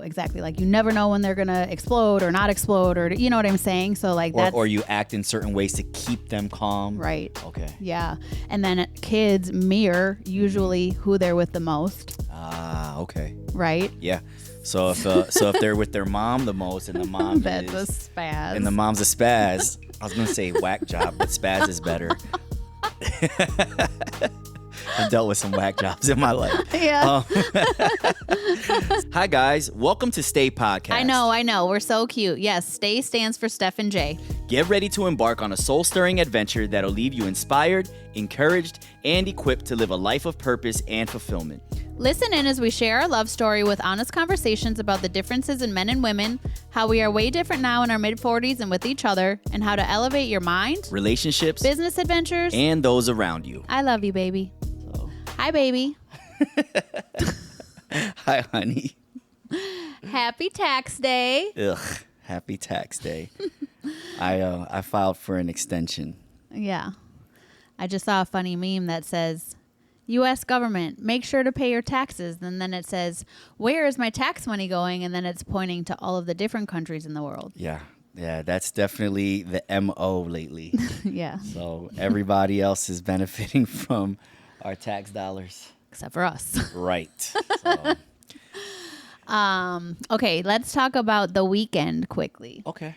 Exactly. Like you never know when they're going to explode or not explode, or you know what I'm saying? So like that's... Or you act in certain ways to keep them calm. Right. Okay. Yeah. And then kids mirror usually who they're with the most. Ah, okay. Right? Yeah. So if they're with their mom the most and the mom That's a spaz. And the mom's a spaz. I was going to say whack job, but spaz is better. I've dealt with some whack jobs in my life. Yeah. Hi, guys. Welcome to Stay Podcast. I know. We're so cute. Yes, Stay stands for Steph and Jay. Get ready to embark on a soul-stirring adventure that'll leave you inspired, encouraged, and equipped to live a life of purpose and fulfillment. Listen in as we share our love story with honest conversations about the differences in men and women, how we are way different now in our mid-40s and with each other, and how to elevate your mind, relationships, business adventures, and those around you. I love you, baby. Hi, baby. Hi, honey. Happy tax day. Ugh, happy tax day. I filed for an extension. Yeah. I just saw a funny meme that says, U.S. government, make sure to pay your taxes. And then it says, where is my tax money going? And then it's pointing to all of the different countries in the world. Yeah, that's definitely the MO lately. Yeah. So everybody else is benefiting from our tax dollars. Except for us. Right. So. Okay, let's talk about the weekend quickly. Okay.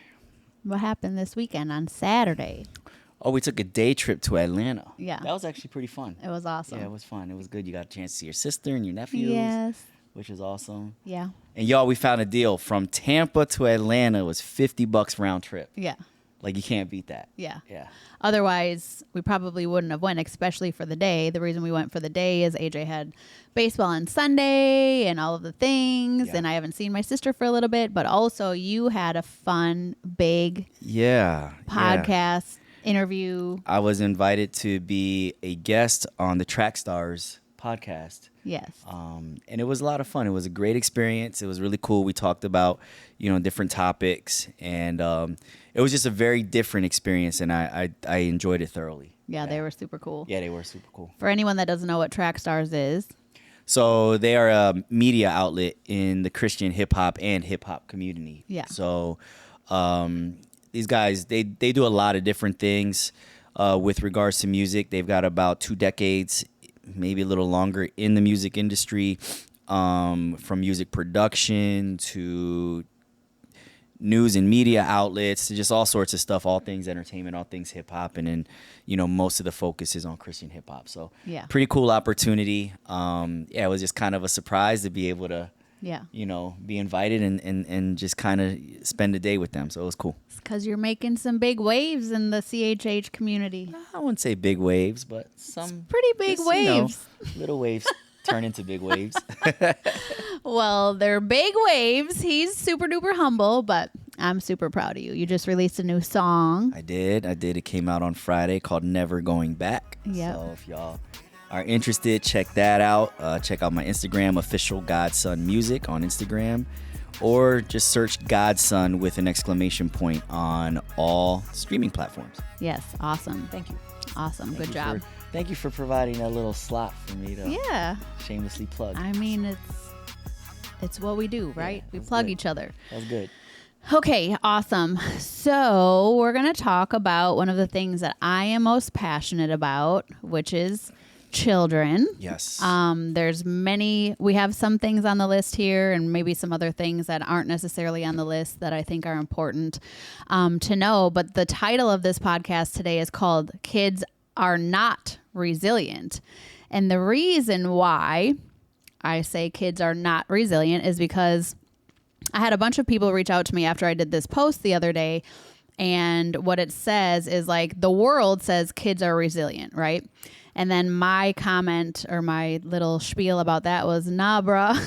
What happened this weekend on Saturday? Oh, we took a day trip to Atlanta. Yeah. That was actually pretty fun. It was awesome. Yeah, it was fun. It was good. You got a chance to see your sister and your nephews. Yes. Which was awesome. Yeah. And y'all, we found a deal. From Tampa to Atlanta was $50 round trip. Yeah. Like, you can't beat that. Yeah. Yeah. Otherwise, we probably wouldn't have went, especially for the day. The reason we went for the day is AJ had baseball on Sunday and all of the things, and I haven't seen my sister for a little bit, but also you had a fun, big podcast interview. I was invited to be a guest on the Track Stars podcast. Yes. And it was a lot of fun. It was a great experience. It was really cool. We talked about, different topics, and it was just a very different experience, and I enjoyed it thoroughly. Yeah, they were super cool. Yeah, they were super cool. For anyone that doesn't know what Track Stars is. So they are a media outlet in the Christian hip-hop and hip-hop community. Yeah. So these guys, they do a lot of different things with regards to music. They've got about 2 decades, maybe a little longer, in the music industry, from music production to news and media outlets to just all sorts of stuff, all things entertainment, all things hip hop. And then, most of the focus is on Christian hip hop. So pretty cool opportunity. It was just kind of a surprise to be able to, be invited and just kind of spend a day with them. So it was cool. It's because you're making some big waves in the CHH community. I wouldn't say big waves, but some pretty big waves. Little waves turn into big waves. Well, they're big waves. He's super duper humble, but I'm super proud of you. You just released a new song. I did. It came out on Friday, called Never Going Back. Yep. So if y'all are interested, check that out. Check out my Instagram, official Godson Music on Instagram, or just search Godson with an exclamation point on all streaming platforms. Yes. Awesome. Thank you. Awesome. Good job. Thank you for providing that little slot for me to shamelessly plug. I mean, it's what we do, right? We plug each other. That's good. Okay, awesome. So we're going to talk about one of the things that I am most passionate about, which is children. Yes. We have some things on the list here and maybe some other things that aren't necessarily on the list that I think are important to know. But the title of this podcast today is called Kids Are Not Resilient. And the reason why I say kids are not resilient is because I had a bunch of people reach out to me after I did this post the other day. And what it says is like, the world says kids are resilient, right? And then my comment or my little spiel about that was, nah, bruh,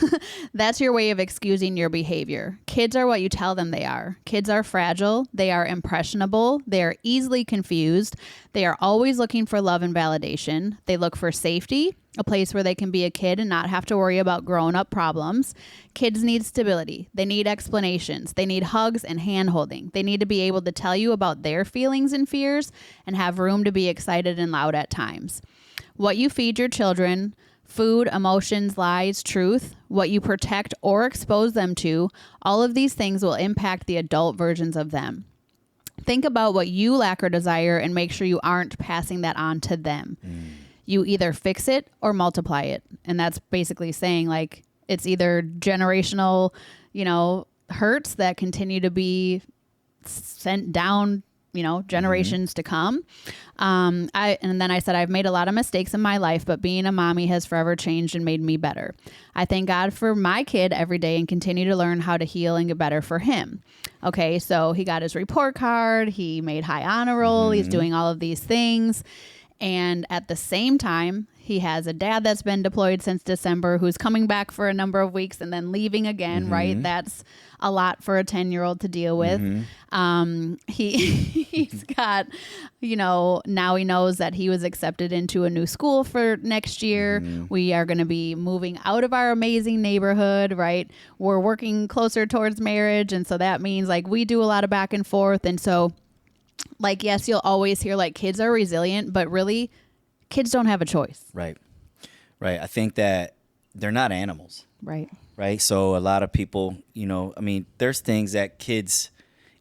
that's your way of excusing your behavior. Kids are what you tell them they are. Kids are fragile. They are impressionable. They are easily confused. They are always looking for love and validation. They look for safety, a place where they can be a kid and not have to worry about grown-up problems. Kids need stability. They need explanations. They need hugs and hand-holding. They need to be able to tell you about their feelings and fears and have room to be excited and loud at times. What you feed your children Food, emotions, lies, truth, what you protect or expose them to, all of these things will impact the adult versions of them. Think about what you lack or desire and make sure you aren't passing that on to them. You either fix it or multiply it. And that's basically saying like it's either generational, hurts that continue to be sent down, generations to come. And then I said, I've made a lot of mistakes in my life, but being a mommy has forever changed and made me better. I thank God for my kid every day and continue to learn how to heal and get better for him. Okay. So he got his report card. He made high honor roll. He's doing all of these things. And at the same time, he has a dad that's been deployed since December who's coming back for a number of weeks and then leaving again, right? That's a lot for a 10-year-old to deal with. He's got, now he knows that he was accepted into a new school for next year. We are going to be moving out of our amazing neighborhood, right? We're working closer towards marriage. And so that means like we do a lot of back and forth. And so like, yes, you'll always hear like kids are resilient, but really kids don't have a choice. Right. I think that they're not animals. Right. So a lot of people, there's things that kids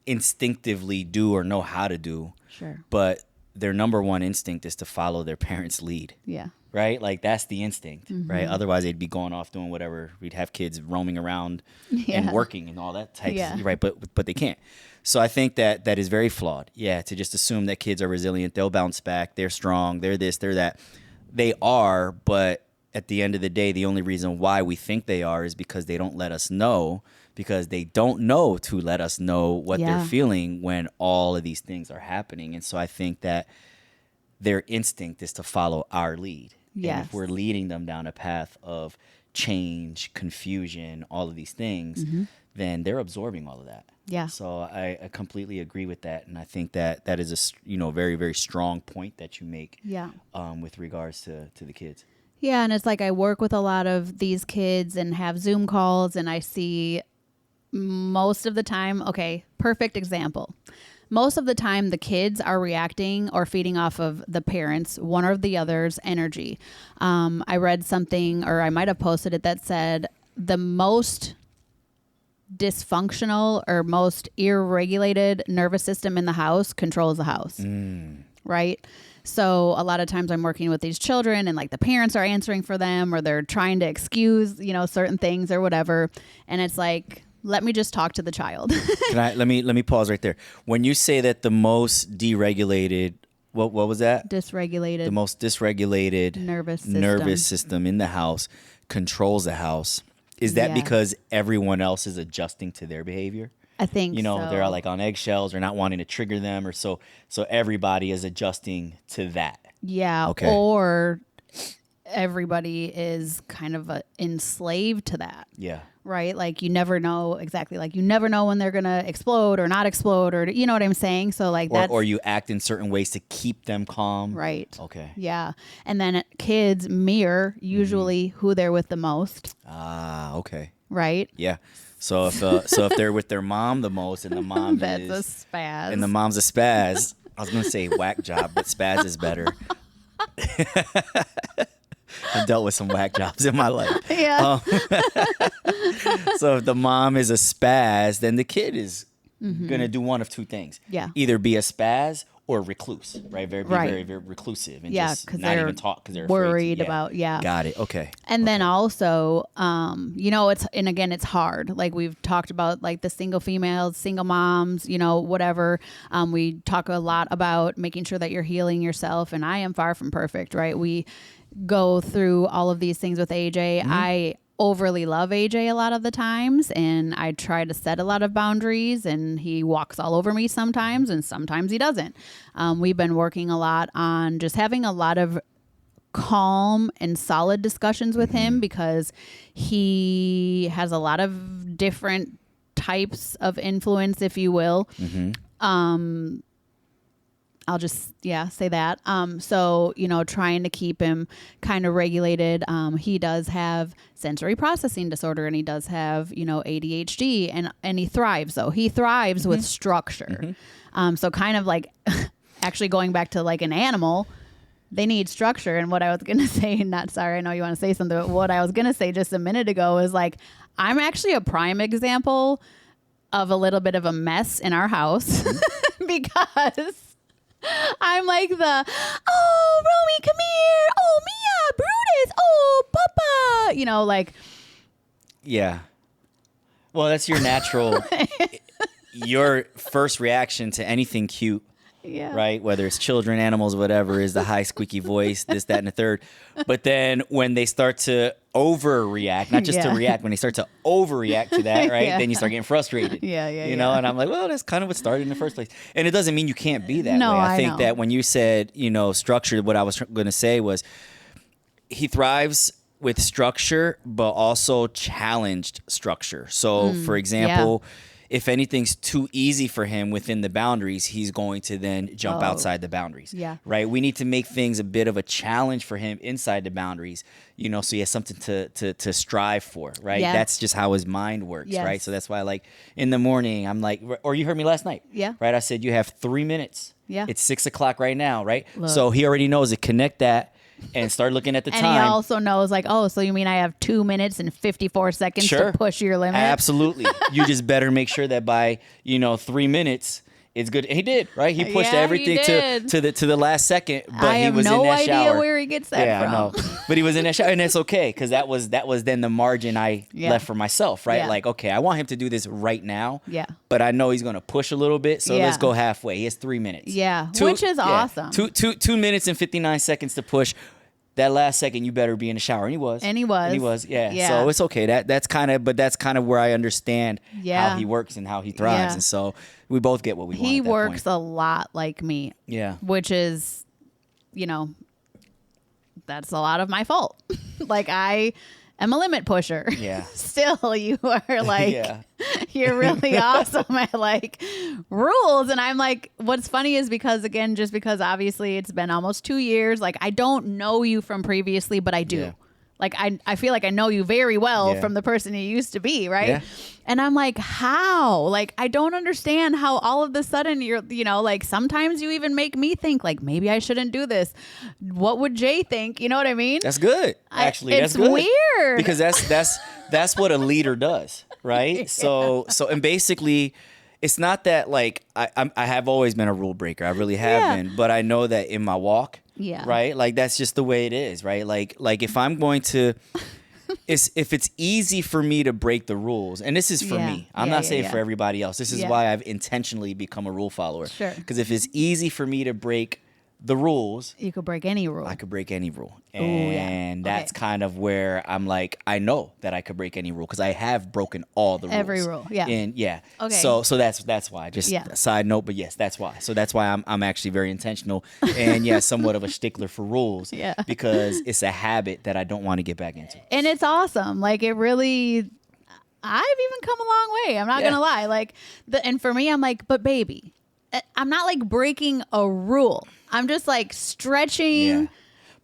instinctively do or know how to do. Sure. But their number one instinct is to follow their parents' lead. Yeah. Right? Like that's the instinct, right? Otherwise they'd be going off doing whatever. We'd have kids roaming around and working and all that type of, right? But they can't. So I think that is very flawed. Yeah, to just assume that kids are resilient, they'll bounce back, they're strong, they're this, they're that. They are, but at the end of the day, the only reason why we think they are is because they don't let us know, because they don't know to let us know what they're feeling when all of these things are happening. And so I think that their instinct is to follow our lead. Yes. And if we're leading them down a path of change, confusion, all of these things, then they're absorbing all of that. Yeah. So I completely agree with that, and I think that is a very, very strong point that you make. Yeah. With regards to the kids. Yeah, and it's like I work with a lot of these kids and have Zoom calls, and I see most of the time. Okay, perfect example. Most of the time, the kids are reacting or feeding off of the parents, one or the other's energy. I read something, or I might have posted it, that said the most dysfunctional or most irregulated nervous system in the house controls the house. Right? So a lot of times I'm working with these children and like the parents are answering for them or they're trying to excuse, certain things or whatever. And it's like, let me just talk to the child. Let me pause right there. When you say that the most deregulated, what was that? Dysregulated. The most dysregulated nervous system in the house controls the house. Is that because everyone else is adjusting to their behavior? I think so. They're like on eggshells or not wanting to trigger them, or so everybody is adjusting to that. Yeah. Okay. Or everybody is kind of enslaved to that. Yeah. Right? Like you never know exactly. Like you never know when they're going to explode or not explode, or you know what I'm saying? So like that's... Or you act in certain ways to keep them calm. Right. Okay. Yeah. And then kids mirror usually who they're with the most. Ah, okay. Right? Yeah. So if they're with their mom the most and the mom that's is... a spaz. And the mom's a spaz. I was going to say whack job, but spaz is better. I've dealt with some whack jobs in my life. Yeah. So if the mom is a spaz, then the kid is going to do one of two things. Yeah. Either be a spaz or recluse, right? Very reclusive and just not even talk because they're worried about, Got it. Okay. And then also, it's hard. Like we've talked about like the single females, single moms, whatever. We talk a lot about making sure that you're healing yourself, and I am far from perfect, right? We go through all of these things with AJ. I overly love AJ a lot of the times, and I try to set a lot of boundaries, and he walks all over me sometimes, and sometimes he doesn't. We've been working a lot on just having a lot of calm and solid discussions with him, because he has a lot of different types of influence, if you will. I'll just, say that. So, trying to keep him kind of regulated. He does have sensory processing disorder, and he does have, ADHD, and he thrives, though. He thrives with structure. So kind of like actually going back to like an animal, they need structure. And what I was going to say, not sorry, I know you want to say something, but what I was going to say just a minute ago is like, I'm actually a prime example of a little bit of a mess in our house because I'm like Romy, come here. Oh, Mia, Brutus. Oh, Papa. You know, like. Yeah. Well, that's your natural, your first reaction to anything cute. Yeah. Right? Whether it's children, animals, whatever, is the high squeaky voice, this, that, and the third. But then when they start to overreact, not just to react, when they start to overreact to that, right? Then you start getting frustrated. You know, and I'm like, well, that's kind of what started in the first place. And it doesn't mean you can't be that way. I think that when you said, you know, structure, what I was going to say was he thrives with structure, but also challenged structure. So, for example, if anything's too easy for him within the boundaries, he's going to then jump outside the boundaries. Right? We need to make things a bit of a challenge for him inside the boundaries, you know, so he has something to strive for, right? That's just how his mind works, right? So that's why, like, in the morning, I'm like, or you heard me last night, right? I said, you have 3 minutes. It's 6 o'clock right now, right? Look. So he already knows to connect that and start looking at the time. And he also knows, like, oh, so you mean I have 2 minutes and 54 seconds to push your limit? Absolutely. You just better make sure that by, 3 minutes, it's good. He did, right? He pushed everything to the last second, but he was in that shower. I have no idea where he gets that from. I know. But he was in that shower, and it's okay, because that was then the margin I left for myself, right? Like, okay, I want him to do this right now, but I know he's going to push a little bit, so let's go halfway. He has 3 minutes. Which is awesome. 2 minutes and 59 seconds to push. That last second, you better be in the shower. And he was. Yeah. So it's okay. That's kind of where I understand how he works and how he thrives. And so we both get what we want. He works a lot like me. Yeah. Which is, that's a lot of my fault. Like, I am a limit pusher. Yeah. Still, you are like, you're really awesome at like rules. And I'm like, what's funny is because obviously it's been almost 2 years. Like, I don't know you from previously, but I do. Yeah. Like, I feel like I know you very well from the person you used to be, right? Yeah. And I'm like, how? Like, I don't understand how all of a sudden you're, like, sometimes you even make me think, like, maybe I shouldn't do this. What would Jay think? You know what I mean? That's good, actually. It's good. Weird. Because that's what a leader does, right? So and basically, it's not that, like, I have always been a rule breaker. I really have been. But I know that in my walk, right? Like, that's just the way it is, right? Like if I'm going to... if it's easy for me to break the rules, and this is for me, I'm not saying for everybody else. This is why I've intentionally become a rule follower. Sure. Because if it's easy for me to break the rules, you could break any rule. I could break any rule. And that's kind of where I'm like, I know that I could break any rule because I have broken all the rules. Every rule, And okay. So that's why. Just a side note, but yes, that's why. So that's why I'm actually very intentional and somewhat of a stickler for rules. Because it's a habit that I don't want to get back into. And it's awesome. Like, it really, I've even come a long way. I'm not gonna lie. Like, and for me, I'm like, but baby, I'm not like breaking a rule. I'm just like stretching. Yeah.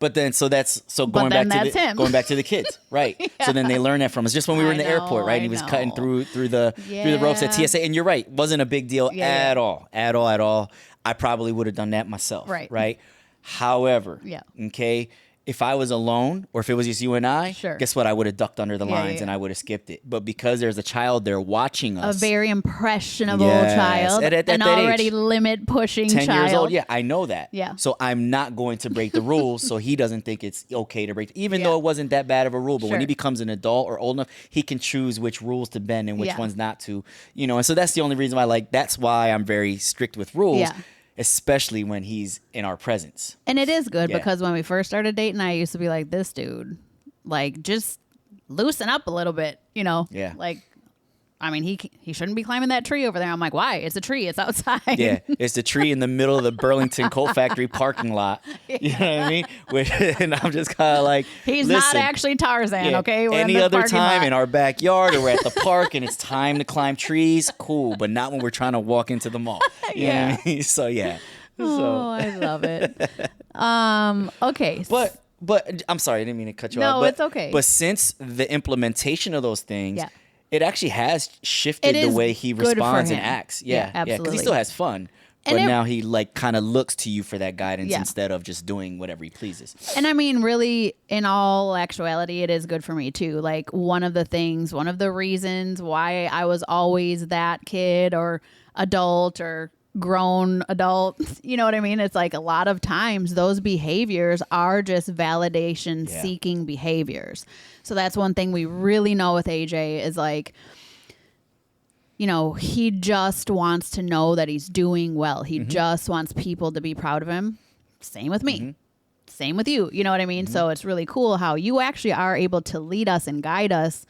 But then, going back to the kids, right? So then they learn that from us. Just when we were in the airport, right? And he was cutting through the ropes at TSA, and you're right, wasn't a big deal at all. I probably would have done that myself, right? However, okay, if I was alone or if it was just you and I, guess what? I would have ducked under the lines and I would have skipped it. But because there's a child there watching us. A very impressionable child. At an already age, limit pushing 10 child. years old. Yeah, I know that. Yeah. So I'm not going to break the rules so he doesn't think it's okay to break. Even though it wasn't that bad of a rule. But when he becomes an adult or old enough, he can choose which rules to bend and which ones not to. And so that's the only reason why, that's why I'm very strict with rules. Yeah. Especially when he's in our presence. And it is good because when we first started dating, I used to be like, this dude, like, just loosen up a little bit, Yeah. Like, I mean, he shouldn't be climbing that tree over there. I'm like, why? It's a tree. It's outside. Yeah, it's the tree in the middle of the Burlington Coal Factory parking lot. You know what I mean? And I'm just kind of like, he's not actually Tarzan, okay? We're any other time in our backyard or we're at the park and it's time to climb trees, cool. But not when we're trying to walk into the mall. You know what I mean? So, yeah. Oh, I love it. Okay. But I'm sorry, I didn't mean to cut you off. No, it's okay. But since the implementation of those things, it actually has shifted the way he responds and acts. Yeah, absolutely. because he still has fun. But now he like kind of looks to you for that guidance instead of just doing whatever he pleases. And I mean, really, in all actuality, it is good for me too. Like one of the reasons why I was always that kid or adult or grown adult, you know what I mean? It's like a lot of times those behaviors are just validation seeking behaviors. So that's one thing we really know with AJ is like, you know, he just wants to know that he's doing well. He just wants people to be proud of him. Same with me. Same with you. You know what I mean? So it's really cool how you actually are able to lead us and guide us.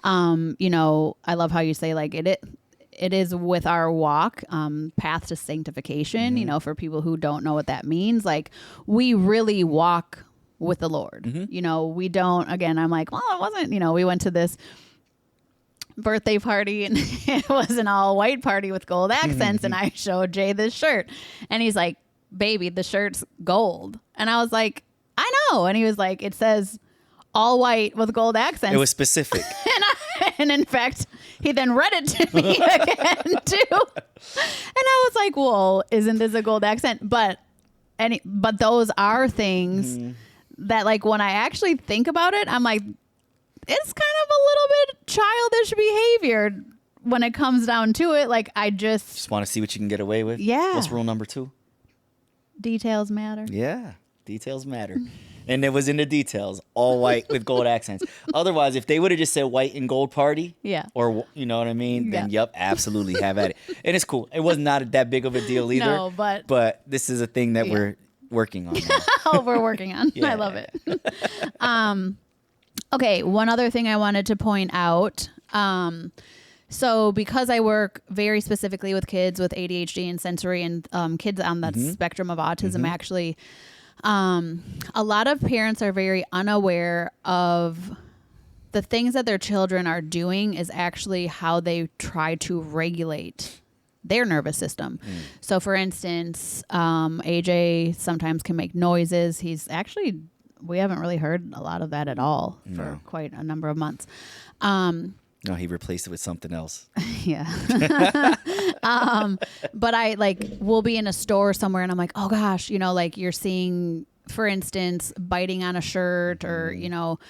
You know, I love how you say like it is with our walk, path to sanctification, you know, for people who don't know what that means. Like we really walk with the Lord. You know, we don't, again, I'm like, well, it wasn't, you know, we went to this birthday party and it was an all white party with gold accents and I showed Jay this shirt and he's like, baby, the shirt's gold. And I was like, I know. And he was like, it says all white with gold accents. It was specific. And in fact, he then read it to me again too. And I was like, well, isn't this a gold accent? But those are things that like when I actually think about it, I'm like, it's kind of a little bit childish behavior when it comes down to it. Like I just want to see what you can get away with. Yeah. What's rule number 2? Details matter. Yeah. Details matter. And it was in the details, all white with gold accents. Otherwise, if they would have just said white and gold party, or you know what I mean, then yep, absolutely have at it. And it's cool. It was not that big of a deal either. No, but this is a thing that we're working on. Oh, we're working on. I love it. Okay, one other thing I wanted to point out. So because I work very specifically with kids with ADHD and sensory and kids on the spectrum of autism, actually, a lot of parents are very unaware of the things that their children are doing is actually how they try to regulate their nervous system. So for instance, AJ sometimes can make noises. We haven't really heard a lot of that at all for quite a number of months. No, he replaced it with something else. Yeah. But we'll be in a store somewhere and I'm like, oh gosh, you know, like you're seeing, for instance, biting on a shirt or, you know,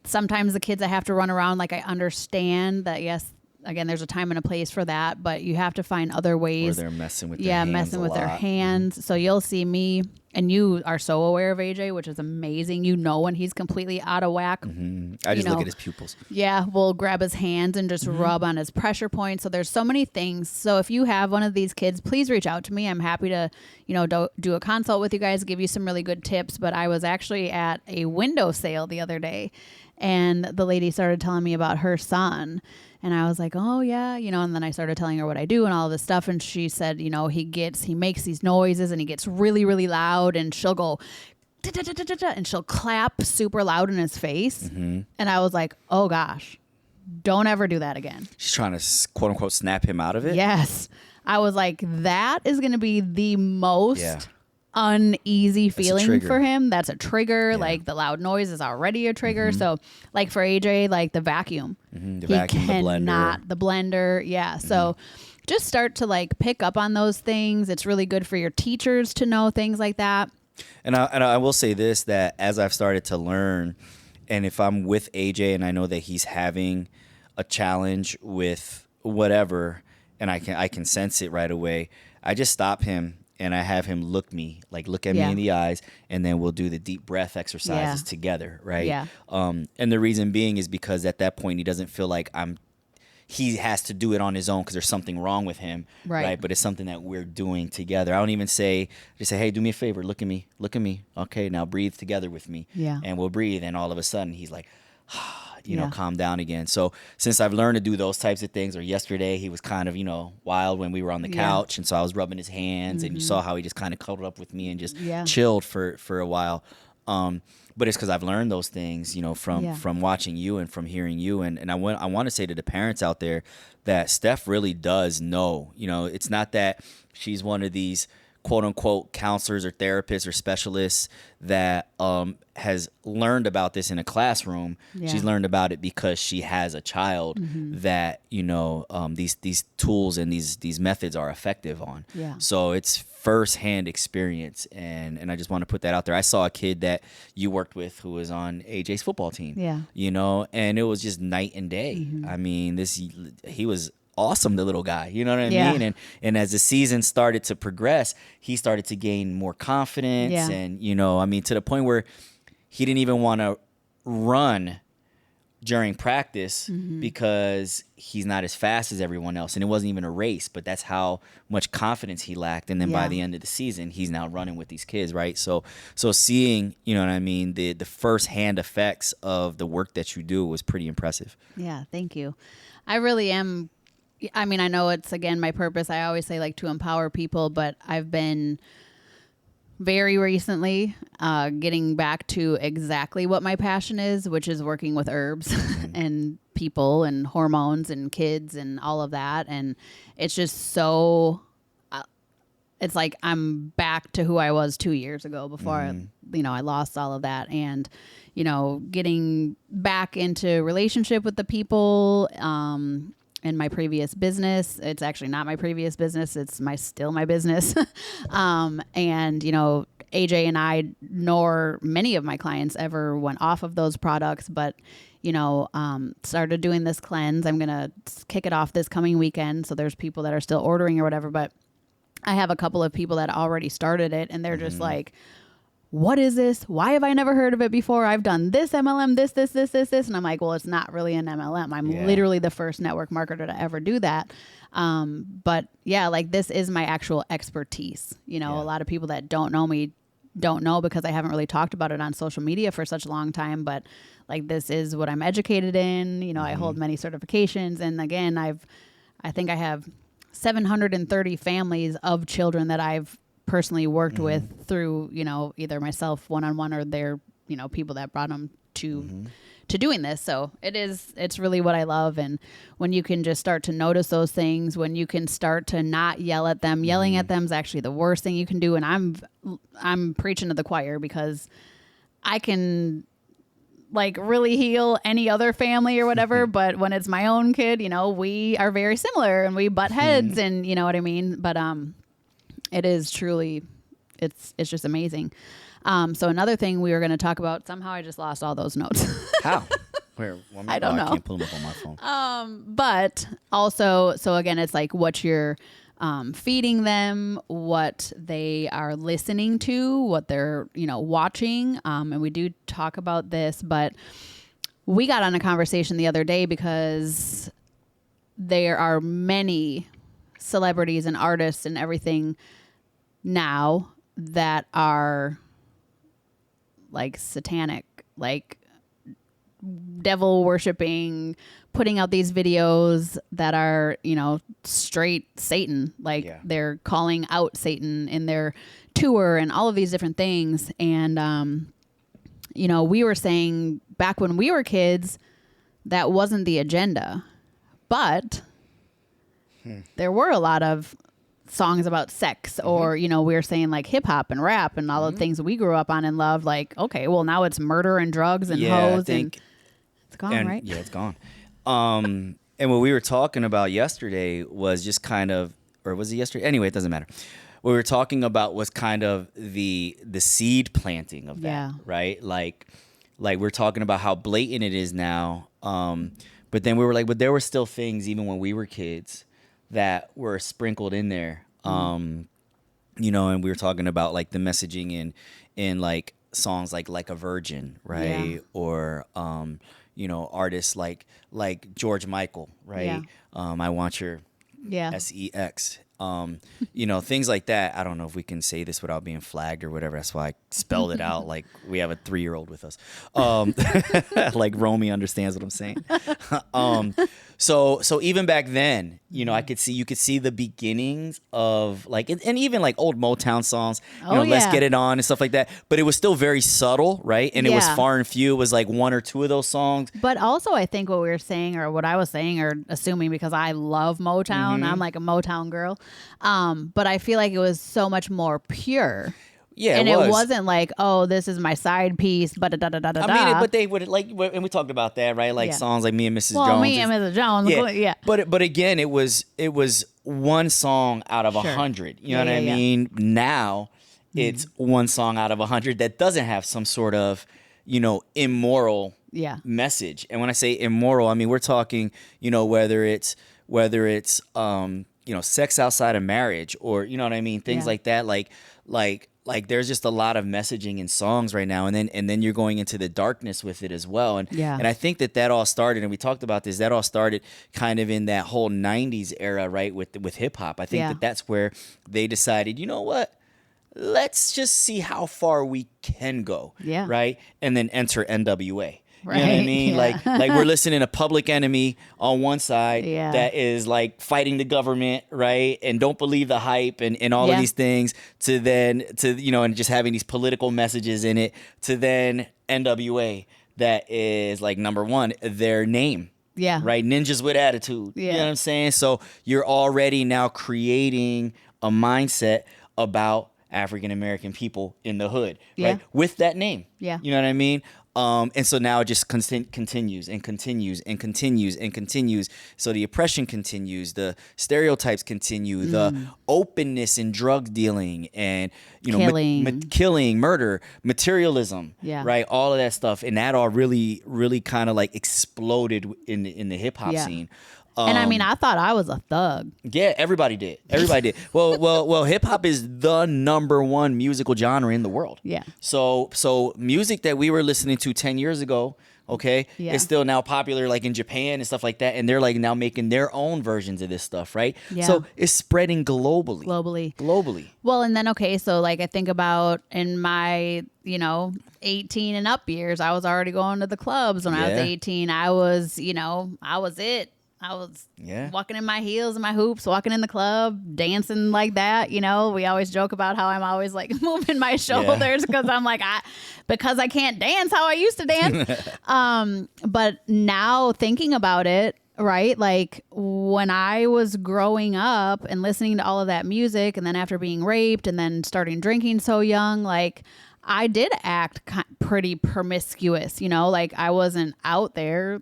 sometimes the kids that have to run around, like I understand that, yes, again, there's a time and a place for that, but you have to find other ways. Or they're messing with their hands. Yeah, messing with their hands. So you'll see me, and you are so aware of AJ, which is amazing. You know when he's completely out of whack. I just look at his pupils. Yeah, we'll grab his hands and just rub on his pressure points. So there's so many things. So if you have one of these kids, please reach out to me. I'm happy to, you know, do a consult with you guys, give you some really good tips. But I was actually at a window sale the other day, and the lady started telling me about her son. And I was like, oh, yeah, you know, and then I started telling her what I do and all this stuff. And she said, you know, he makes these noises and he gets really, really loud and she'll go and she'll clap super loud in his face. And I was like, oh, gosh, don't ever do that again. She's trying to, quote unquote, snap him out of it. Yes. I was like, that is going to be the most uneasy feeling for him. That's a trigger. Like the loud noise is already a trigger. So like for AJ, like the vacuum, the vacuum, the blender. Yeah. So just start to like pick up on those things. It's really good for your teachers to know things like that. And I will say this, that as I've started to learn, and if I'm with AJ and I know that he's having a challenge with whatever, and I can sense it right away, I just stop him and I have him look at me in the eyes, and then we'll do the deep breath exercises together, right? Yeah. And the reason being is because at that point he doesn't feel like he has to do it on his own because there's something wrong with him, right? But it's something that we're doing together. I don't even just say, hey, do me a favor, look at me. Okay, now breathe together with me. Yeah. And we'll breathe, and all of a sudden he's like, calm down again. So since I've learned to do those types of things, or yesterday he was kind of, wild when we were on the couch, and so I was rubbing his hands, and you saw how he just kind of cuddled up with me and just chilled for a while. But it's because I've learned those things, from watching you and from hearing you. And I want to say to the parents out there that Steph really does know. It's not that she's one of these quote unquote counselors or therapists or specialists that has learned about this in a classroom. Yeah. She's learned about it because she has a child that, you know, these tools and these methods are effective on. Yeah. So it's firsthand experience. And I just want to put that out there. I saw a kid that you worked with who was on AJ's football team. Yeah. You know, and it was just night and day. I mean, he was awesome, the little guy, you know what I mean? And as the season started to progress, he started to gain more confidence. Yeah. And, you know, I mean, to the point where he didn't even want to run during practice because he's not as fast as everyone else. And it wasn't even a race, but that's how much confidence he lacked. And then by the end of the season, he's now running with these kids, right? So seeing, you know what I mean, the firsthand effects of the work that you do was pretty impressive. Yeah, thank you. I really am. I mean, I know it's, again, my purpose. I always say, like, to empower people, but I've been very recently getting back to exactly what my passion is, which is working with herbs and people and hormones and kids and all of that. And it's just so, it's like I'm back to who I was 2 years ago before, I lost all of that. And, you know, getting back into relationship with the people, in my previous business. It's actually not my previous business. It's still my business. And, you know, AJ and I, nor many of my clients ever went off of those products, but, you know, started doing this cleanse. I'm going to kick it off this coming weekend. So there's people that are still ordering or whatever, but I have a couple of people that already started it and they're just like, what is this? Why have I never heard of it before? I've done this MLM, this. And I'm like, well, it's not really an MLM. I'm literally the first network marketer to ever do that. But yeah, like, this is my actual expertise. You know, a lot of people that don't know me don't know because I haven't really talked about it on social media for such a long time. But like, this is what I'm educated in. You know, I hold many certifications. And again, I think I have 730 families of children that I've personally worked with through, you know, either myself one-on-one or their, you know, people that brought them to doing this. So it's really what I love. And when you can just start to notice those things, when you can start to not yell at them, yelling at them is actually the worst thing you can do. And I'm preaching to the choir because I can, like, really heal any other family or whatever. But when it's my own kid, you know, we are very similar and we butt heads and you know what I mean? But, it is truly, it's just amazing. So another thing we were going to talk about, somehow I just lost all those notes. How? Where? I don't know. I can't pull them up on my phone. But also, so again, it's like what you're feeding them, what they are listening to, what they're, you know, watching. And we do talk about this, but we got on a conversation the other day because there are many celebrities and artists and everything now that are like satanic, like devil worshiping, putting out these videos that are, you know, straight Satan, like they're calling out Satan in their tour and all of these different things. And, you know, we were saying back when we were kids, that wasn't the agenda, but there were a lot of songs about sex or, you know, we were saying like hip hop and rap and all the things we grew up on and loved. Like, okay, well, now it's murder and drugs and hoes and it's gone, right? Yeah, it's gone. And what we were talking about yesterday was just kind of, or was it yesterday? Anyway, it doesn't matter. What we were talking about was kind of the seed planting of that, right? Like we're talking about how blatant it is now. But then we were like, but there were still things even when we were kids that were sprinkled in there, you know, and we were talking about like the messaging in like songs like a Virgin, right? Or, you know, artists like George Michael, right? I Want Your SEX. You know, things like that. I don't know if we can say this without being flagged or whatever. That's why I spelled it out like we have a 3-year-old with us. Like Romy understands what I'm saying. So even back then, you know, you could see the beginnings of like, and even like old Motown songs, you know, Let's Get It On and stuff like that. But it was still very subtle, right? And it was far and few. It was like 1 or 2 of those songs. But also I think what we were saying or what I was saying or assuming because I love Motown, I'm like a Motown girl. But I feel like it was so much more pure. Yeah, and it was. it wasn't like, oh, this is my side piece, but da da da da. I mean, but they would like, and we talked about that, right? Like songs like Me and Mrs. Jones. Me and Mrs. Jones. Yeah. But again, it was one song out of 100. You know what I mean? Now it's one song out of 100 that doesn't have some sort of, immoral message. And when I say immoral, I mean we're talking, whether it's sex outside of marriage, or you know what I mean, things like that, like there's just a lot of messaging in songs right now, and then you're going into the darkness with it as well. And I think that all started, and we talked about this, that all started kind of in that whole 90s era, right, with hip hop. I think that's where they decided, you know what? Let's just see how far we can go. Yeah. Right? And then enter NWA. Right. You know what I mean? Yeah. Like we're listening to Public Enemy on one side that is like fighting the government, right? And don't believe the hype and all of these things, and just having these political messages in it, to then NWA that is like number one, their name. Yeah. Right? Ninjas with attitude. Yeah. You know what I'm saying? So you're already now creating a mindset about African American people in the hood, right? With that name. Yeah. You know what I mean? And so now it just continues and continues and continues and continues. So the oppression continues, the stereotypes continue, the openness in drug dealing and killing, murder, materialism, right? All of that stuff, and that all really, really kind of like exploded in the hip hop scene. And I mean, I thought I was a thug. Yeah, everybody did. Well, hip hop is the number one musical genre in the world. Yeah. So music that we were listening to 10 years ago, is still now popular, like in Japan and stuff like that, and they're like now making their own versions of this stuff, right? Yeah. So it's spreading globally. Well, and then so like I think about in my 18 and up years, I was already going to the clubs when I was 18. I was it. I was walking in my heels and my hoops, walking in the club, dancing like that. We always joke about how I'm always like moving my shoulders because I'm like, because I can't dance how I used to dance. But now thinking about it, right? Like when I was growing up and listening to all of that music, and then after being raped and then starting drinking so young, like I did act pretty promiscuous, like I wasn't out there,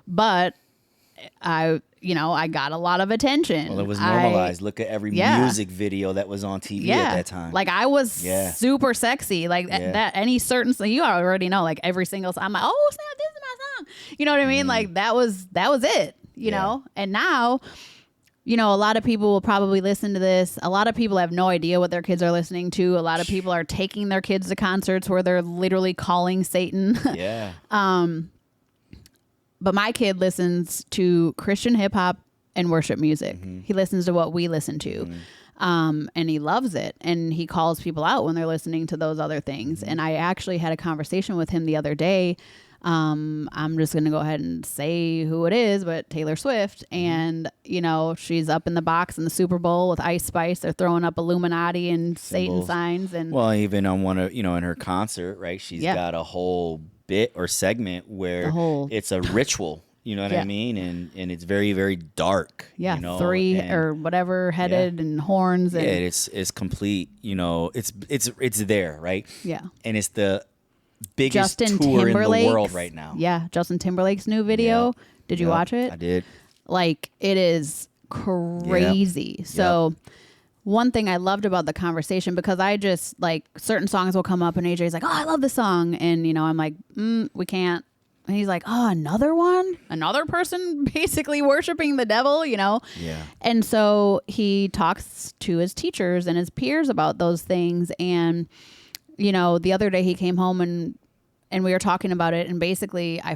but I got a lot lot of attention. Well, it was normalized. Look at every music video that was on TV at that time. Like I was super sexy, like that. Any certain, you already know, like every single song, I'm like, oh snap, this is my song. You know what I mean? Like that was it. You know, and now, a lot of people will probably listen to this. A lot of people have no idea what their kids are listening to. A lot of people are taking their kids to concerts where they're literally calling Satan. Yeah. But my kid listens to Christian hip hop and worship music. Mm-hmm. He listens to what we listen to. Mm-hmm. And he loves it. And he calls people out when they're listening to those other things. Mm-hmm. And I actually had a conversation with him the other day. I'm just going to go ahead and say who it is, but Taylor Swift. And, she's up in the box in the Super Bowl with Ice Spice. They're throwing up Illuminati and Satan signs. And even on one of, in her concert, right? She's got a whole bit or segment where it's a ritual, you know what I mean? And it's very, very dark. Yeah. Three or whatever headed and horns. And it's complete, it's there, right? Yeah. And it's the biggest Justin tour Timberlake's, in the world right now. Yeah. Justin Timberlake's new video. Yeah. Did you watch it? I did. Like it is crazy. Yep. So one thing I loved about the conversation, because I just like certain songs will come up and AJ's like, oh, I love this song. And, I'm like, we can't. And he's like, oh, another one? Another person basically worshiping the devil, Yeah. And so he talks to his teachers and his peers about those things. And, the other day he came home and we were talking about it. And basically I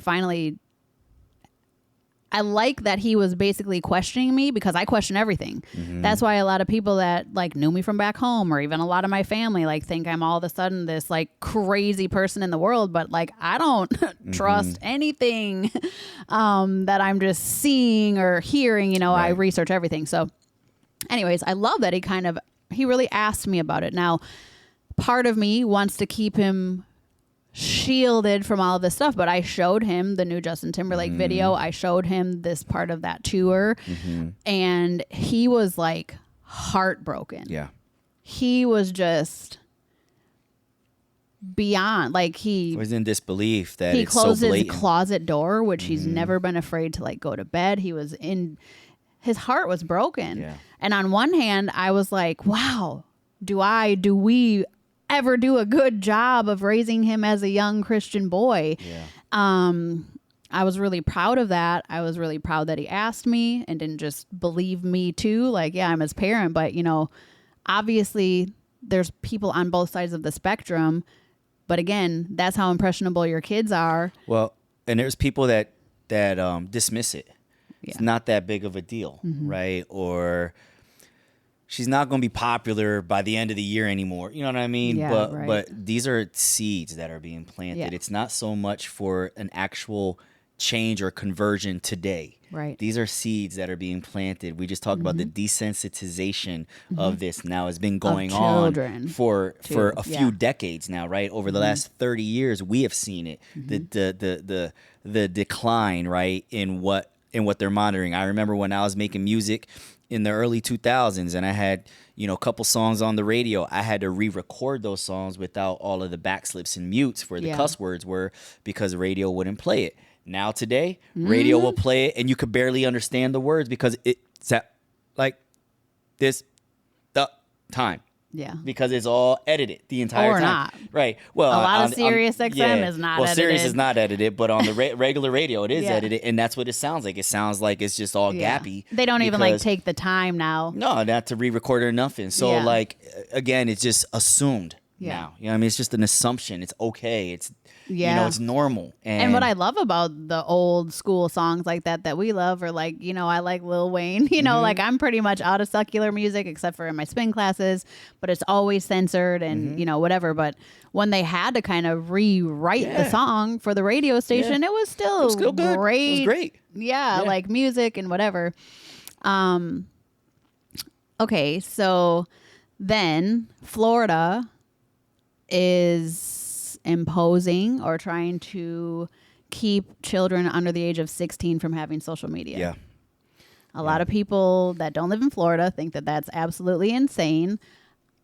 like that he was basically questioning me, because I question everything. Mm-hmm. That's why a lot of people that like knew me from back home, or even a lot of my family, like think I'm all of a sudden this like crazy person in the world. But like, I don't trust anything that I'm just seeing or hearing, Right. I research everything. So anyways, I love that he really asked me about it. Now, part of me wants to keep him shielded from all of this stuff. But I showed him the new Justin Timberlake video. I showed him this part of that tour, and he was like heartbroken. Yeah. He was just beyond, like, he was in disbelief that he it's closed so his blatant. closet door, which he's never been afraid to like go to bed. His heart was broken. Yeah. And on one hand, I was like, wow, do we ever do a good job of raising him as a young Christian boy? Yeah. I was really proud of that. I was really proud that he asked me and didn't just believe me too. Like, yeah, I'm his parent, but obviously there's people on both sides of the spectrum. But again, that's how impressionable your kids are. Well, and there's people that dismiss it. Yeah. It's not that big of a deal, right? Or she's not going to be popular by the end of the year anymore. You know what I mean? Yeah, but these are seeds that are being planted. Yeah. It's not so much for an actual change or conversion today. Right. These are seeds that are being planted. We just talked about the desensitization of this. Now it's been going on for a few decades now, right? Over the last 30 years, we have seen it. The decline, right, in what they're monitoring. I remember when I was making music in the early 2000s and I had, a couple songs on the radio, I had to re-record those songs without all of the backslips and mutes where the cuss words were because radio wouldn't play it. Now today, radio will play it and you could barely understand the words because it's at like this the time. Yeah. Because it's all edited the entire time. Or not. Right. Well, a lot of Sirius XM is not edited. Well, Sirius is not edited, but on the regular radio, it is edited, and that's what it sounds like. It sounds like it's just all gappy. They don't even like take the time now. No, not to re-record it or nothing. So like, again, it's just assumed now. You know what I mean? It's just an assumption. It's okay. It's it's normal. And what I love about the old school songs like that we love are like, I like Lil Wayne, like I'm pretty much out of secular music except for in my spin classes, but it's always censored and, whatever. But when they had to kind of rewrite the song for the radio station, it was still good. Great. It was great. Yeah, like music and whatever. Okay, so then Florida is imposing or trying to keep children under the age of 16 from having social media. Yeah. A lot of people that don't live in Florida think that that's absolutely insane.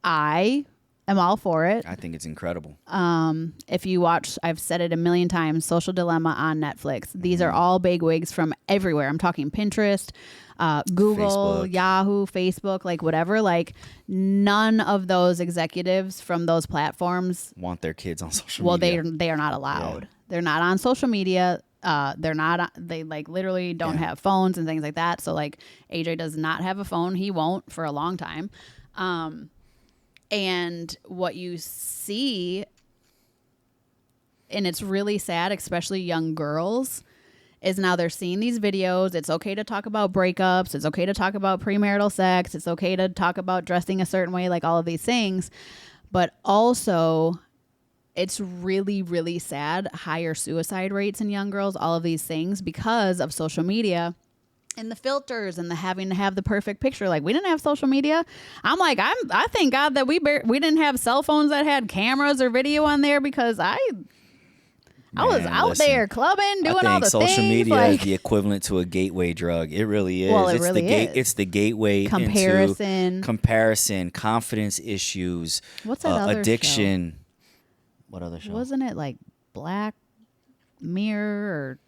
I am all for it. I think it's incredible. If you watch, I've said it a million times, Social Dilemma on Netflix. These are all bigwigs from everywhere. I'm talking Pinterest, Google, Facebook. Yahoo, Facebook, like whatever. Like none of those executives from those platforms want their kids on social media. Well, they are not allowed. Yeah. They're not on social media. They like literally don't have phones and things like that. So like AJ does not have a phone. He won't for a long time. And what you see, and it's really sad, especially young girls, is now they're seeing these videos. It's okay to talk about breakups. It's okay to talk about premarital sex. It's okay to talk about dressing a certain way, like all of these things. But also, it's really, really sad, higher suicide rates in young girls, all of these things because of social media. And the filters and the having to have the perfect picture. Like we didn't have social media. I'm like, I thank God that we didn't have cell phones that had cameras or video on there because I was out there clubbing, doing all the things. Social media is the equivalent to a gateway drug. It really is. Well, is. It's the gateway into comparison, confidence issues, what's that other addiction. Show? What other show? Wasn't it like Black Mirror or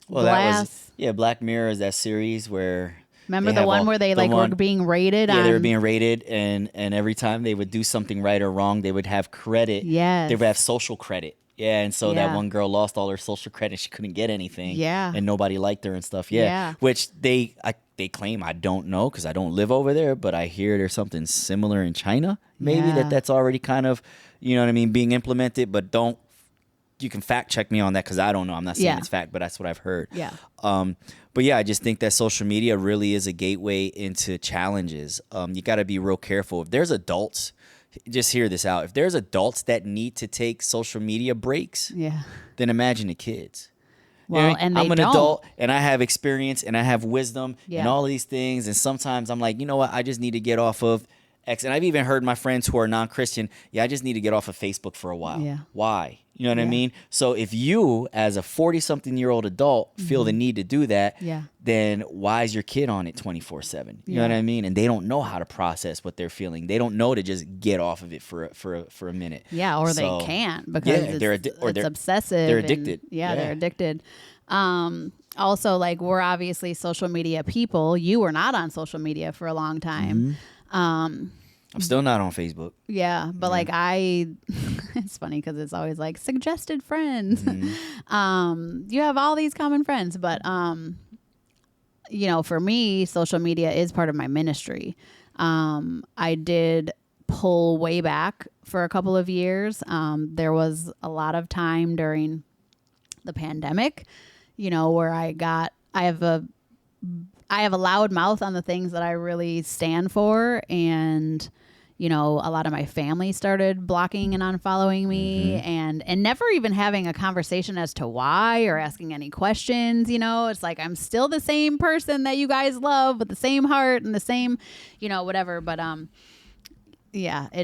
Glass? That was Black Mirror is that series where remember the one where they were being rated? Yeah, they were being rated, and every time they would do something right or wrong, they would have credit. Yes, they would have social credit. Yeah, and so that one girl lost all her social credit. She couldn't get anything. Yeah, and nobody liked her and stuff. Yeah. Which they claim, I don't know because I don't live over there, but I hear there's something similar in China. Maybe that's already kind of, you know what I mean, being implemented. But you can fact check me on that because I don't know. I'm not saying it's fact, but that's what I've heard. Yeah. But yeah, I just think that social media really is a gateway into challenges. You got to be real careful. If there's adults, just hear this out. If there's adults that need to take social media breaks, then imagine the kids. Well, you know, and I'm an adult and I have experience and I have wisdom and all of these things. And sometimes I'm like, you know what? I just need to get off of X. And I've even heard my friends who are non-Christian, I just need to get off of Facebook for a while. Yeah. Why? You know what I Yeah. mean? So if you, as a 40-something-year-old adult, feel the need to do that, Yeah. then why is your kid on it 24/7? You know Yeah. what I mean? And they don't know how to process what they're feeling. They don't know to just get off of it for a minute. Yeah, or So, they can't because it's obsessive. They're and- addicted. They're addicted. Also, like, we're obviously social media people. You were not on social media for a long time. I'm still not on Facebook. Yeah, but like it's funny because it's always like suggested friends. You have all these common friends, but for me, social media is part of my ministry. I did pull way back for a couple of years. There was a lot of time during the pandemic, where I have a loud mouth on the things that I really stand for, and a lot of my family started blocking and unfollowing me, and never even having a conversation as to why or asking any questions. It's like I'm still the same person that you guys love with the same heart and the same, whatever. But yeah, I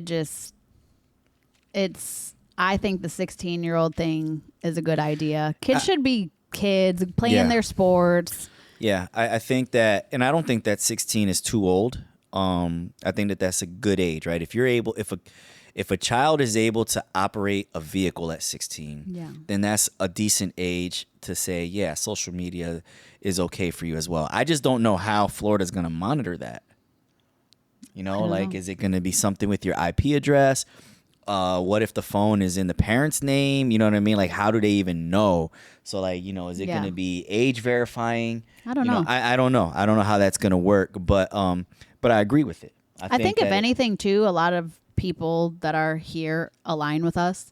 think the 16-year-old thing is a good idea. Kids should be kids playing their sports. Yeah, I think that, and I don't think that 16 is too old. I think that that's a good age, right? If you're able, if a child is able to operate a vehicle at 16, then that's a decent age to say, yeah, social media is okay for you as well. I just don't know how Florida's going to monitor that. Like, is it going to be something with your IP address? What if the phone is in the parent's name? You know what I mean? Like, how do they even know? So, like, is it going to be age verifying? I don't know. I don't know. I don't know how that's going to work, but I agree with it. I think if anything, too, a lot of people that are here align with us.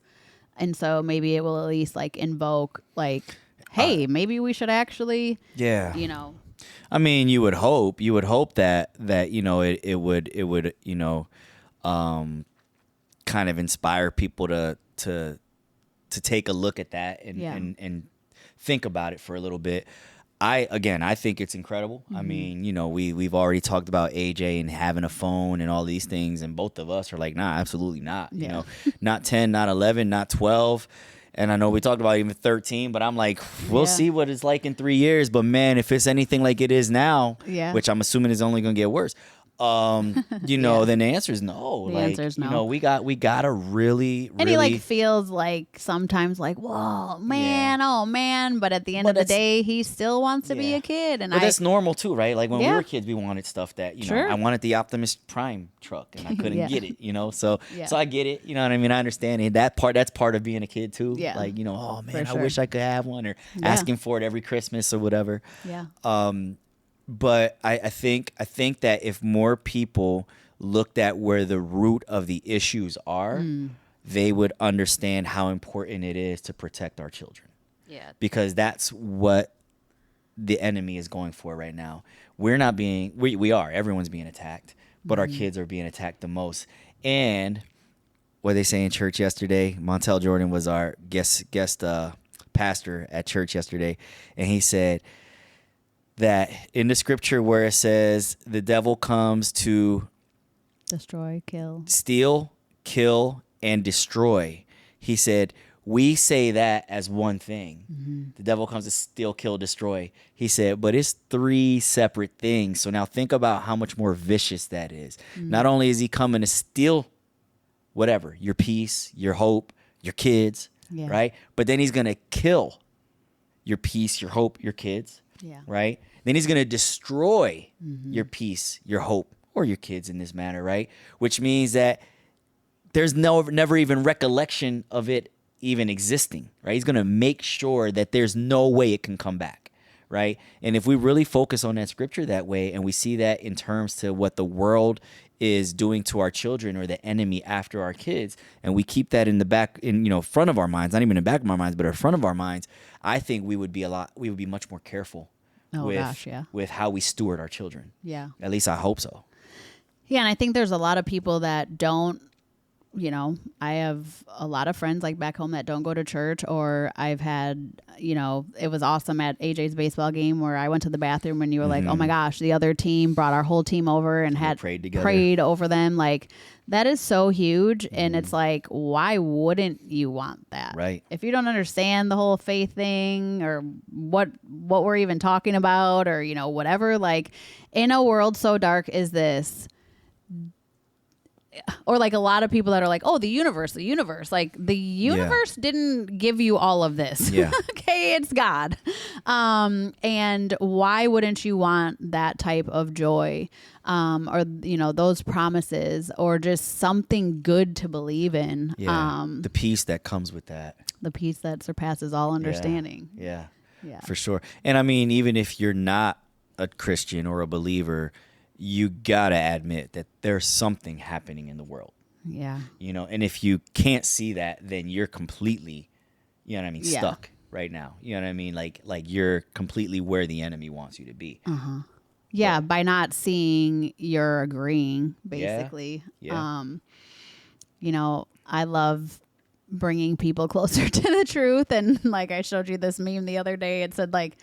And so maybe it will at least like invoke like, hey, maybe we should actually, I mean, you would hope that it would kind of inspire people to take a look at that and think about it for a little bit. I think it's incredible. I mean, we've already talked about AJ and having a phone and all these things, and both of us are like, nah, absolutely not. Not 10, not 11, not 12. And I know we talked about even 13, but I'm like, we'll see what it's like in 3 years. But man, if it's anything like it is now, which I'm assuming is only going to get worse, then the answer is no. The answer is no. We gotta really, and he like feels like sometimes like, whoa, man, oh man. But at the end of the day, he still wants to be a kid. And that's normal too, right? Like when we were kids, we wanted stuff that, I wanted the Optimus Prime truck and I couldn't get it, So I get it. You know what I mean? I understand it. That's part of being a kid too. Yeah. Like, oh man, I wish I could have one, or asking for it every Christmas or whatever. Yeah. But I think that if more people looked at where the root of the issues are, they would understand how important it is to protect our children. Yeah. Because that's what the enemy is going for right now. We're not being, we are, everyone's being attacked, but our kids are being attacked the most. And what they say in church yesterday, Montel Jordan was our guest pastor at church yesterday, and he said that in the scripture where it says the devil comes to destroy, kill, steal, kill, and destroy, he said, we say that as one thing. The devil comes to steal, kill, destroy. He said, but it's 3 separate things. So now think about how much more vicious that is. Not only is he coming to steal whatever, your peace, your hope, your kids, right? But then he's going to kill your peace, your hope, your kids. Yeah. Right? Then he's going to destroy your peace, your hope, or your kids in this matter, right? Which means that there's never even recollection of it even existing, right? He's going to make sure that there's no way it can come back, right? And if we really focus on that scripture that way, and we see that in terms to what the world is doing to our children or the enemy after our kids, and we keep that in the back, front of our minds, not even in the back of our minds, but in front of our minds, I think we would be much more careful with how we steward our children. Yeah. At least I hope so. Yeah, and I think there's a lot of people that don't I have a lot of friends like back home that don't go to church, or I've had, it was awesome at AJ's baseball game where I went to the bathroom and you were like, oh my gosh, the other team brought our whole team over and had prayed over them. Like, that is so huge. And it's like, why wouldn't you want that? Right. If you don't understand the whole faith thing or what we're even talking about, or, whatever, like, in a world so dark as this, or like a lot of people that are like, oh, the universe, like the universe didn't give you all of this. Yeah. Okay. It's God. And why wouldn't you want that type of joy, or, those promises, or just something good to believe in? Yeah. The peace that comes with that. The peace that surpasses all understanding. Yeah. For sure. And I mean, even if you're not a Christian or a believer, you gotta admit that there's something happening in the world. Yeah. And if you can't see that, then you're completely, stuck right now. You know what I mean? Like you're completely where the enemy wants you to be. Uh-huh. Yeah, by not seeing, you're agreeing, basically. Yeah. I love bringing people closer to the truth. And like I showed you this meme the other day. It said like,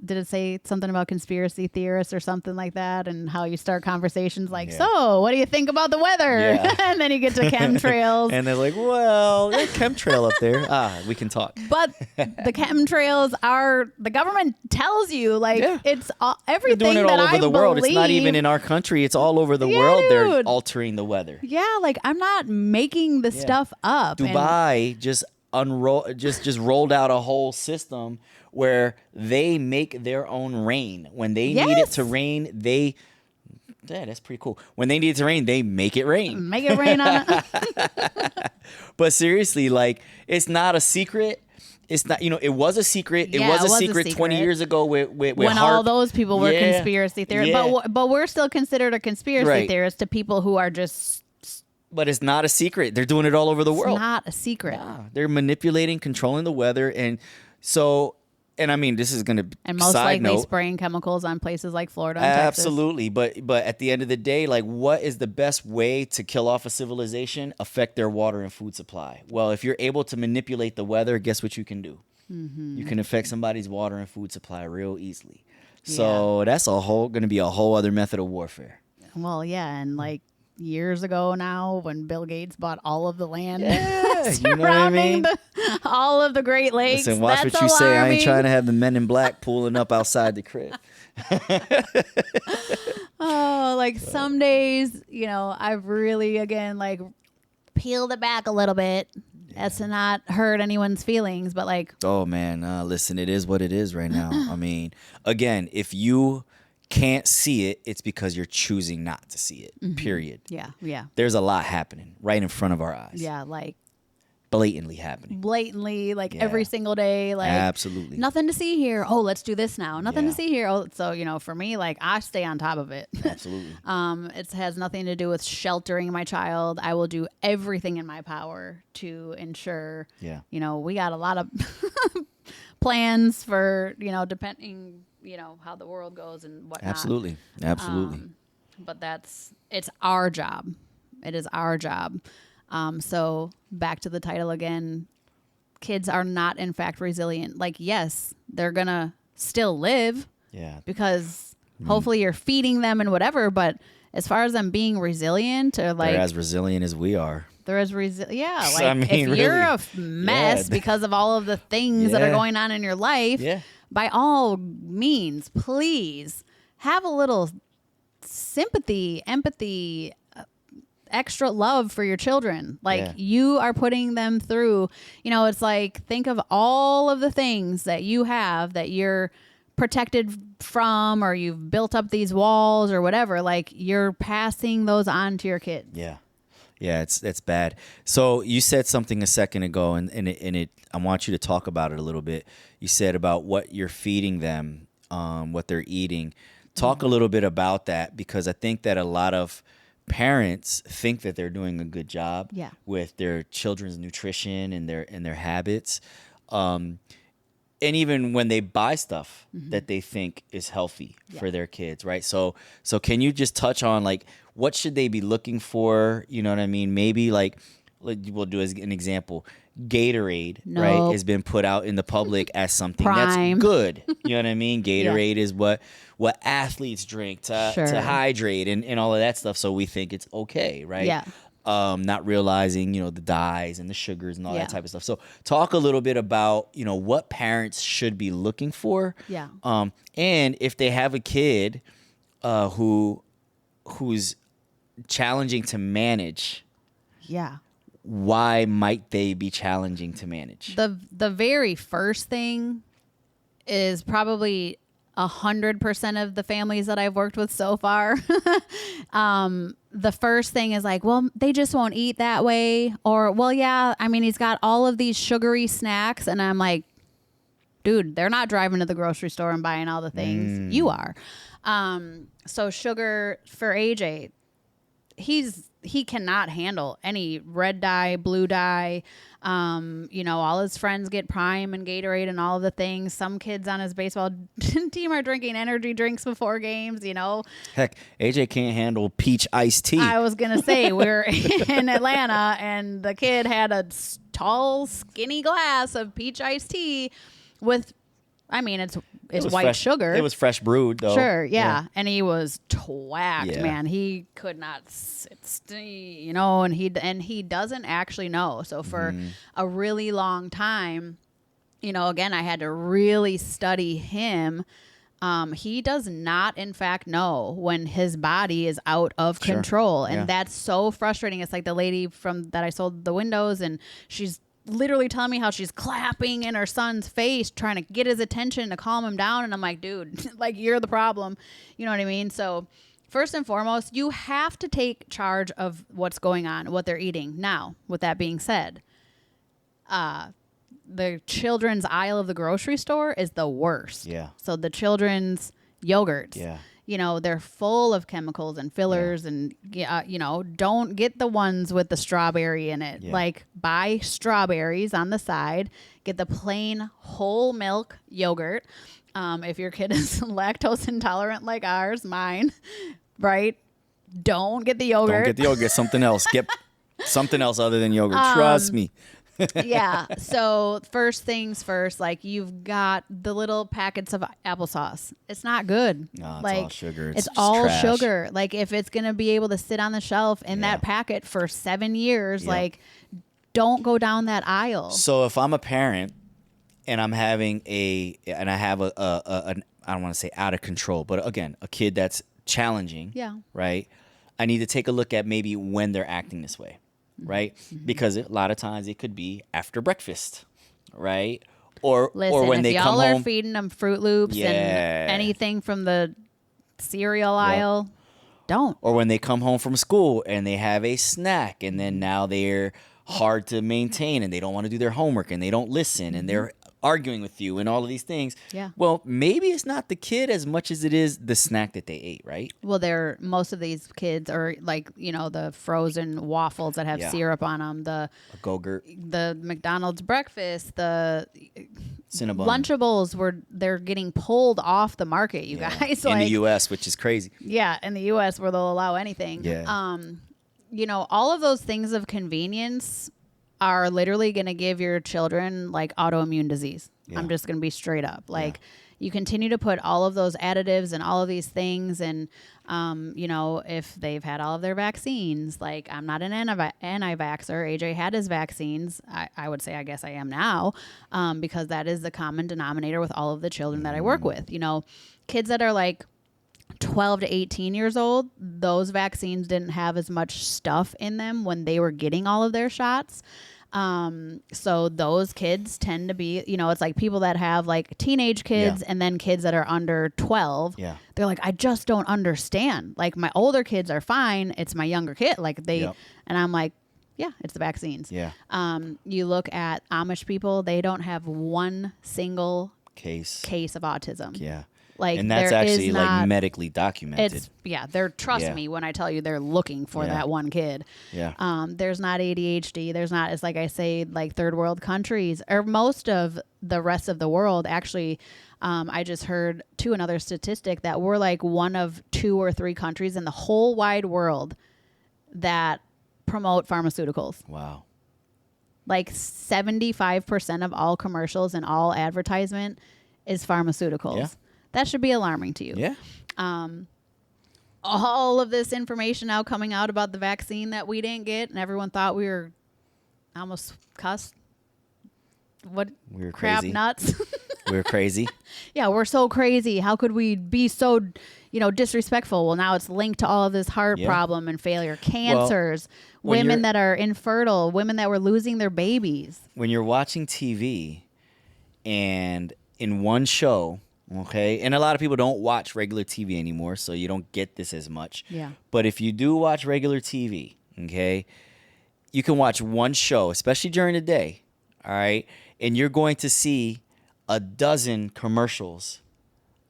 did it say something about conspiracy theorists or something like that, and how you start conversations like, so what do you think about the weather? And then you get to chemtrails. And they're like, well, there's a chemtrail up there. We can talk. But the chemtrails are, the government tells you, like, it's everything they're doing it all over the world. It's not even in our country. It's all over the world. Dude. They're altering the weather. Yeah, like, I'm not making the stuff up. Dubai just rolled out a whole system where they make their own rain. When they need it to rain, that's pretty cool. When they need it to rain, they make it rain. Make it rain on it. But seriously, like, it's not a secret. It's not, it was a secret. It was a secret 20 years ago with when HAARP. All those people were conspiracy theorists. Yeah. But we're still considered a conspiracy theorist to people who are just... But it's not a secret. They're doing it all over the world. It's not a secret. Yeah. They're manipulating, controlling the weather. And so... And I mean, this is going to and most likely spraying chemicals on places like Florida and absolutely. Texas. But at the end of the day, like, what is the best way to kill off a civilization? Affect their water and food supply. Well, if you're able to manipulate the weather, guess what you can do? You can affect somebody's water and food supply real easily. So that's going to be a whole other method of warfare. Well, yeah, and like years ago now, when Bill Gates bought all of the land surrounding all of the Great Lakes. Listen, watch what you say. I ain't trying to have the men in black pulling up outside the crib. Like some days, I've really, again, like peeled it back a little bit as to not hurt anyone's feelings. But like, oh man, listen, it is what it is right now. I mean, again, if you can't see it, it's because you're choosing not to see it, period. Yeah. There's a lot happening right in front of our eyes. Yeah, like blatantly happening. Like every single day. Like, absolutely. Nothing to see here. Oh, let's do this now. Nothing to see here. Oh, so, for me, like, I stay on top of it. Absolutely. It has nothing to do with sheltering my child. I will do everything in my power to ensure, we got a lot of plans for, depending, how the world goes and whatnot. Absolutely. But it's our job. It is our job. So back to the title again, kids are not in fact resilient. Like, yes, they're going to still live because hopefully you're feeding them and whatever. But as far as them being resilient, or like, they're as resilient as we are. They're as resilient. Yeah. Like, I mean, if you're a mess because of all of the things that are going on in your life, by all means, please have a little sympathy, empathy, extra love for your children. Like, you are putting them through, it's like, think of all of the things that you have that you're protected from, or you've built up these walls or whatever. Like, you're passing those on to your kids. Yeah, that's bad. So you said something a second ago, and I want you to talk about it a little bit. You said about what you're feeding them, what they're eating. Talk a little bit about that, because I think that a lot of parents think that they're doing a good job with their children's nutrition and their habits. and even when they buy stuff that they think is healthy for their kids, right? So can you just touch on like what should they be looking for? You know what I mean? Maybe like we'll do as an example. Gatorade, right, has been put out in the public as something Prime. that's good. You know what I mean? Gatorade is what athletes drink to hydrate and all of that stuff. So we think it's okay, right? Yeah. Not realizing, the dyes and the sugars and all that type of stuff. So talk a little bit about, what parents should be looking for. Yeah. And if they have a kid who's challenging to manage. Yeah. Why might they be challenging to manage? The very first thing is probably 100% of the families that I've worked with so far. The first thing is like, well, they just won't eat that way. Or, well, yeah, I mean, he's got all of these sugary snacks. And I'm like, dude, they're not driving to the grocery store and buying all the things. You are. So sugar for AJ, he cannot handle any red dye, blue dye. All his friends get Prime and Gatorade and all of the things. Some kids on his baseball team are drinking energy drinks before games, Heck, AJ can't handle peach iced tea. I was going to say, we're in Atlanta and the kid had a tall, skinny glass of peach iced tea with, it's white fresh, sugar. It was fresh brewed, though. Sure, yeah. And he was twacked, man. He could not sit still, and he doesn't actually know. So for a really long time, again, I had to really study him. He does not, in fact, know when his body is out of control. And that's so frustrating. It's like the lady that I sold the windows, and she's literally telling me how she's clapping in her son's face, trying to get his attention to calm him down. And I'm like, dude, like, you're the problem. You know what I mean? So first and foremost, you have to take charge of what's going on, what they're eating. Now, with that being said, the children's aisle of the grocery store is the worst. Yeah. So the children's yogurts. Yeah. They're full of chemicals and fillers and, don't get the ones with the strawberry in it. Yeah. Like, buy strawberries on the side. Get the plain whole milk yogurt. If your kid is lactose intolerant like mine, right? Don't get the yogurt. Don't get the yogurt. Get something else. Get something else other than yogurt. Trust me. Yeah. So first things first, like, you've got the little packets of applesauce. It's not good. No, it's like, all sugar. It's all trash. sugar. Like, if it's going to be able to sit on the shelf in that packet for 7 years, like, don't go down that aisle. So if I'm a parent and I'm having I have a I don't want to say out of control, but again, a kid that's challenging. Yeah. Right. I need to take a look at maybe when they're acting this way. Right? Mm-hmm. Because a lot of times it could be after breakfast, right? Or when they come home. Y'all are feeding them Fruit Loops and anything from the cereal aisle, don't. Or when they come home from school and they have a snack and then now they're hard to maintain and they don't want to do their homework and they don't listen and they're arguing with you and all of these things. Yeah. Well, maybe it's not the kid as much as it is the snack that they ate, right? Well, most of these kids are like, the frozen waffles that have syrup on them, the Go-Gurt, the McDonald's breakfast, the Cinnabon. Lunchables they're getting pulled off the market, you guys. In the U.S., which is crazy. Yeah, in the U.S. where they'll allow anything. Yeah. All of those things of convenience are literally going to give your children like autoimmune disease. Yeah. I'm just going to be straight up. Like, you continue to put all of those additives and all of these things. And, if they've had all of their vaccines, like, I'm not an anti-vaxxer. AJ had his vaccines. I would say, I guess I am now, because that is the common denominator with all of the children that I work with. Kids that are like 12 to 18 years old, those vaccines didn't have as much stuff in them when they were getting all of their shots. So those kids tend to be, it's like people that have like teenage kids and then kids that are under 12. Yeah. They're like, I just don't understand. Like, my older kids are fine. It's my younger kid. Like, and I'm like, yeah, it's the vaccines. Yeah. You look at Amish people, they don't have one single case of autism. Yeah. Like, and that's there actually is like not, medically documented. trust me when I tell you they're looking for that one kid. Yeah. There's not ADHD. There's not, it's like I say, like third world countries or most of the rest of the world. Actually, I just heard another statistic that we're like one of 2 or 3 countries in the whole wide world that promote pharmaceuticals. Wow. Like 75% of all commercials and all advertisement is pharmaceuticals. Yeah. That should be alarming to you. Yeah. All of this information now coming out about the vaccine that we didn't get, and everyone thought we were almost cussed. What? We were crap crazy. nuts. We were crazy. Yeah, we're so crazy. How could we be so, disrespectful? Well, now it's linked to all of this heart problem and failure, cancers, women that are infertile, women that were losing their babies. When you're watching TV and in one show, okay, and a lot of people don't watch regular TV anymore, so you don't get this as much. Yeah. But if you do watch regular TV, okay, you can watch one show, especially during the day, all right, and you're going to see a dozen commercials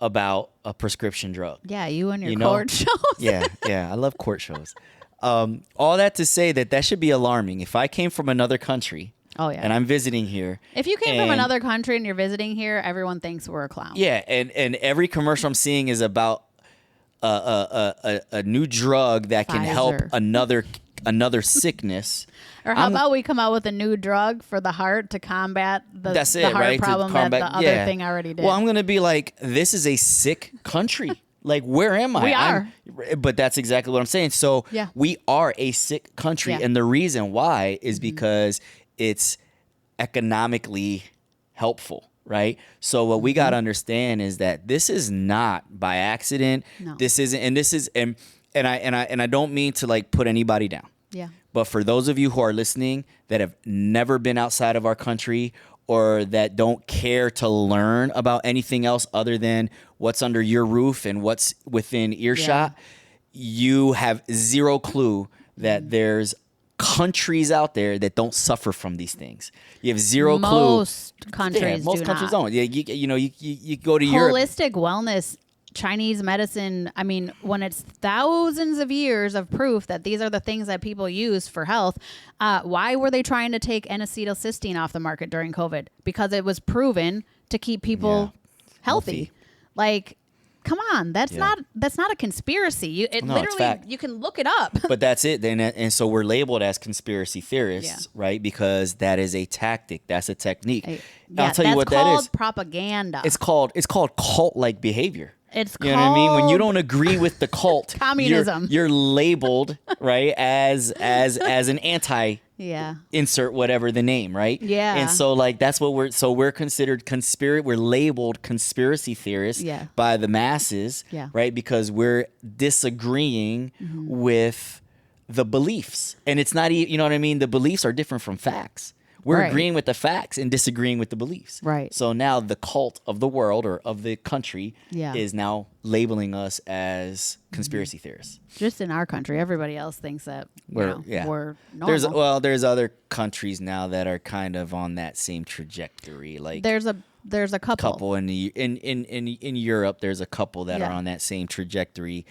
about a prescription drug. Yeah, you and your court shows. Yeah, I love court shows. All that to say that should be alarming. If I came from another country, and I'm visiting here. If you came from another country and you're visiting here, everyone thinks we're a clown. Yeah, and every commercial I'm seeing is about a new drug that can help another sickness. Or how about we come out with a new drug for the heart to combat the heart problem that the other thing already did? Well, I'm going to be like, this is a sick country. Like, where am I? We are. But that's exactly what I'm saying. So we are a sick country. And the reason why is because it's economically helpful, right? So what we got to understand is that this is not by accident. No. This isn't, and I don't mean to like put anybody down. Yeah. But for those of you who are listening that have never been outside of our country or that don't care to learn about anything else other than what's under your roof and what's within earshot, you have zero clue that there's countries out there that don't suffer from these things. You have zero clue. Most countries don't. Yeah, you go to Europe. Holistic wellness, Chinese medicine, I mean, when it's thousands of years of proof that these are the things that people use for health, why were they trying to take N-acetylcysteine off the market during COVID? Because it was proven to keep people healthy. Like, come on, that's not a conspiracy. Literally, you can look it up. But that's it. And so we're labeled as conspiracy theorists, right? Because that is a tactic. That's a technique. I'll tell you what that is. That's called propaganda. It's called cult-like behavior. It's you know what I mean? When you don't agree with the cult, communism. You're labeled, right, as an anti. Insert whatever the name, right? Yeah. And so like that's what we're considered we're labeled conspiracy theorists by the masses, right? Because we're disagreeing with the beliefs. And it's not you know what I mean? The beliefs are different from facts. We're agreeing with the facts and disagreeing with the beliefs. Right. So now the cult of the world or of the country is now labeling us as conspiracy theorists. Just in our country, everybody else thinks that we're normal. There's other countries now that are kind of on that same trajectory. Like there's a couple in Europe. There's a couple that are on that same trajectory.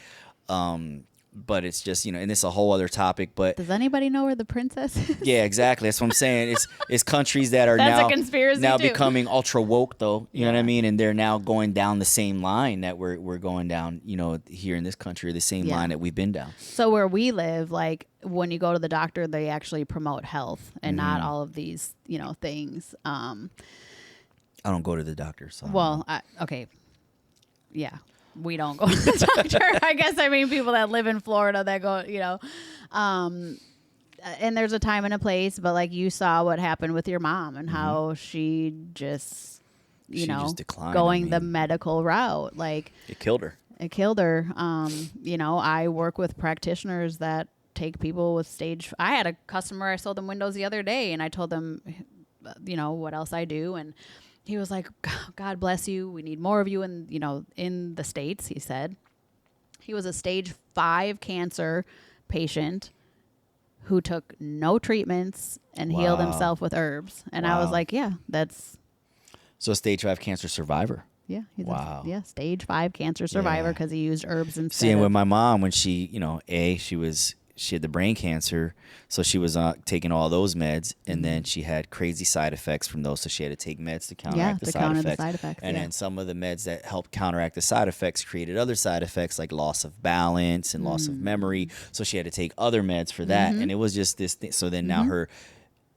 But it's just, and it's a whole other topic. But does anybody know where the princess is? Yeah, exactly. That's what I'm saying. It's countries that are now becoming ultra woke, though. You know what I mean? And they're now going down the same line that we're going down, here in this country, the same line that we've been down. So where we live, like when you go to the doctor, they actually promote health and not all of these, things. I don't go to the doctor. So okay. Yeah. We don't go to the doctor. I guess I mean people that live in Florida that go, and there's a time and a place, but like you saw what happened with your mom and how she just, declined, going the medical route. Like it killed her. I work with practitioners that take people with stage. I had a customer, I sold them windows the other day and I told them, what else I do. And he was like, God bless you. We need more of you in the States, he said. He was a stage 5 cancer patient who took no treatments and healed himself with herbs. And I was like, that's... So a stage 5 cancer survivor. Yeah. He's Wow. stage 5 cancer survivor because he used herbs instead. Seeing with my mom when she, she had the brain cancer, so she was taking all those meds, and then she had crazy side effects from those, so she had to take meds to counteract the side effects. And then some of the meds that helped counteract the side effects created other side effects like loss of balance and loss of memory, so she had to take other meds for that, and it was just this thing. So then now her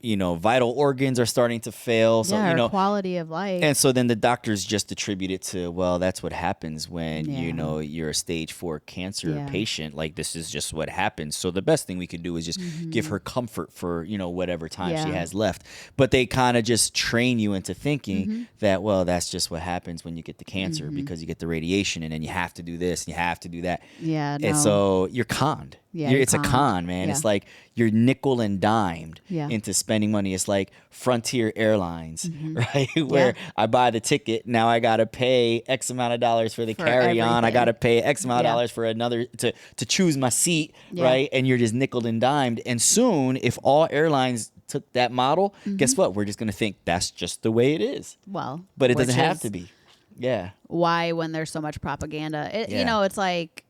vital organs are starting to fail. So, her quality of life. And so then the doctors just attribute it to, well, that's what happens when, you're a stage 4 cancer patient. Like, this is just what happens. So the best thing we could do is just give her comfort for, whatever time she has left. But they kind of just train you into thinking that, well, that's just what happens when you get the cancer because you get the radiation and then you have to do this and you have to do that. Yeah. No. And so you're conned. Yeah, It's a con, man. It's like you're nickel and dimed into spending money. It's like Frontier Airlines, right? Where I buy the ticket, now I got to pay X amount of dollars for the carry-on. I got to pay X amount of dollars for another to choose my seat, right? And you're just nickel and dimed. And soon, if all airlines took that model, guess what? We're just going to think that's just the way it is. Well, but it doesn't have to be. Yeah. Why, when there's so much propaganda? It's like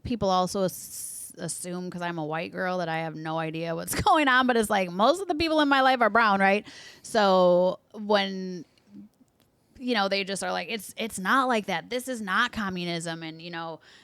people also assume, because I'm a white girl, that I have no idea what's going on, but it's like most of the people in my life are brown, right? So when they just are like, it's not like that, this is not communism, and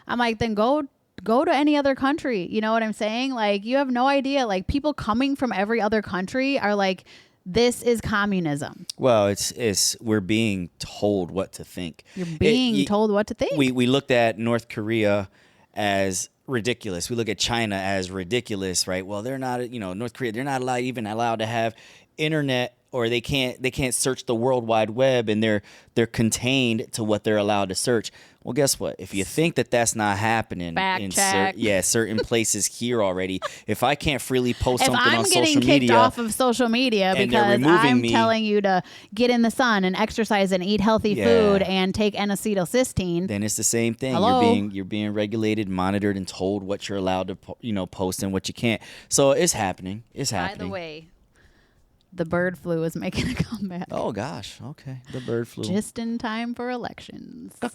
I'm like, then go to any other country. You know what I'm saying? Like, you have no idea. Like, people coming from every other country are like, this is communism. Well, it's we're being told what to think. You're being told what to think. We looked at North Korea as ridiculous. We look at China as ridiculous, right? Well, they're not, North Korea, they're not even allowed to have internet, or they can't search the World Wide Web, and they're contained to what they're allowed to search. Well, guess what? If you think that that's not happening in certain places here already, if I can't freely post something on social media, if I'm getting kicked off of social media because I'm telling you to get in the sun and exercise and eat healthy food and take N-acetylcysteine, then it's the same thing. Hello? You're being regulated, monitored, and told what you're allowed to post and what you can't. So it's happening. It's happening. By the way, the bird flu is making a comeback. Oh, gosh. Okay. The bird flu. Just in time for elections. Okay.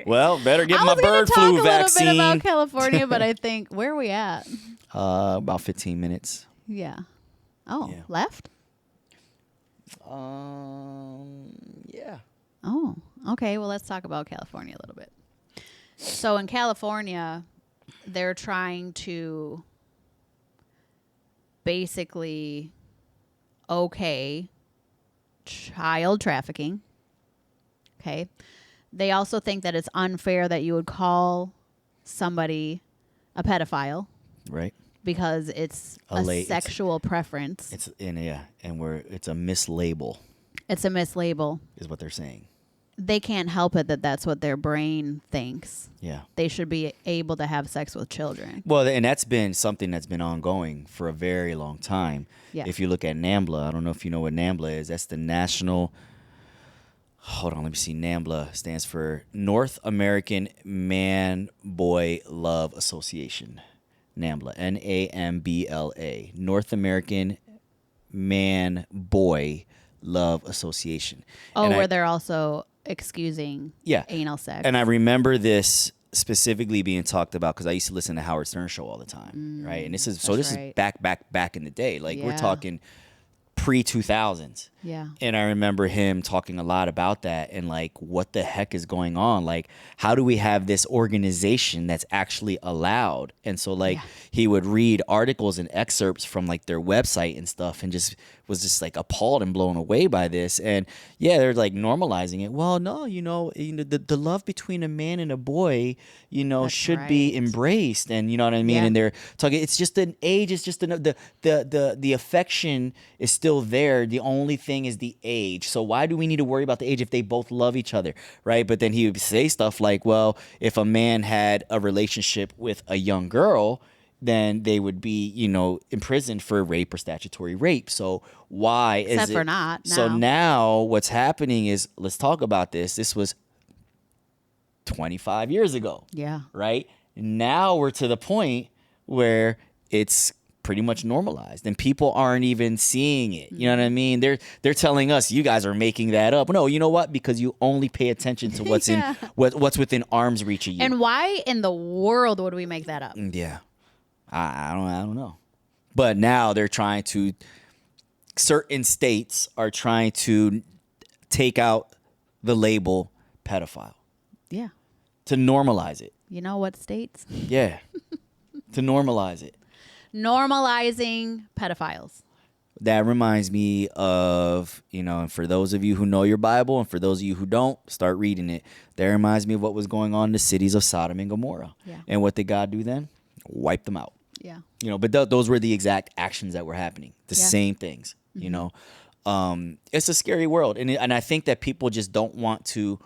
Well, better get my bird flu vaccine. I was going to talk a little bit about California, but I think, where are we at? About 15 minutes. Yeah. Oh, left? Yeah. Oh, okay. Well, let's talk about California a little bit. So in California, they're trying to basically child trafficking. Okay. They also think that it's unfair that you would call somebody a pedophile. Right. Because it's a sexual preference. It's a mislabel. It's a mislabel. Is what they're saying. They can't help it that that's what their brain thinks. Yeah. They should be able to have sex with children. Well, and that's been something that's been ongoing for a very long time. Yeah. If you look at NAMBLA, I don't know if you know what NAMBLA is. That's the National... Hold on, let me see. NAMBLA stands for North American Man-Boy Love Association. NAMBLA. N-A-M-B-L-A. North American Man-Boy Love Association. Oh, where they're also excusing anal sex. And I remember this specifically being talked about because I used to listen to Howard Stern show all the time, right? And this is back in the day. Like we're talking pre-2000s. Yeah. And I remember him talking a lot about that and like what the heck is going on? Like how do we have this organization that's actually allowed? And so like he would read articles and excerpts from like their website and stuff and just was just like appalled and blown away by this. And they're like normalizing it. Well, no, the love between a man and a boy, that's should be embraced. And you know what I mean? And they're talking, it's just an age. It's just the affection is still there. The only thing is the age. So why do we need to worry about the age if they both love each other, right? But then he would say stuff like, well, if a man had a relationship with a young girl, then they would be, imprisoned for rape or statutory rape. So why is it? Except for not now. So now what's happening is, let's talk about this. This was 25 years ago. Yeah. Right? Now we're to the point where it's pretty much normalized, and people aren't even seeing it. You know what I mean? They're telling us, you guys are making that up. No, you know what? Because you only pay attention to what's in what's within arm's reach of you. And why in the world would we make that up? Yeah, I don't know. But now they're trying to. Certain states are trying to take out the label pedophile. Yeah. To normalize it. You know what states? Yeah. To normalize it. Normalizing pedophiles. That reminds me of, and for those of you who know your Bible and for those of you who don't, start reading it. That reminds me of what was going on in the cities of Sodom and Gomorrah. Yeah. And what did God do then? Wipe them out. Yeah. But those were the exact actions that were happening. The same things, It's a scary world. And I think that people just don't want to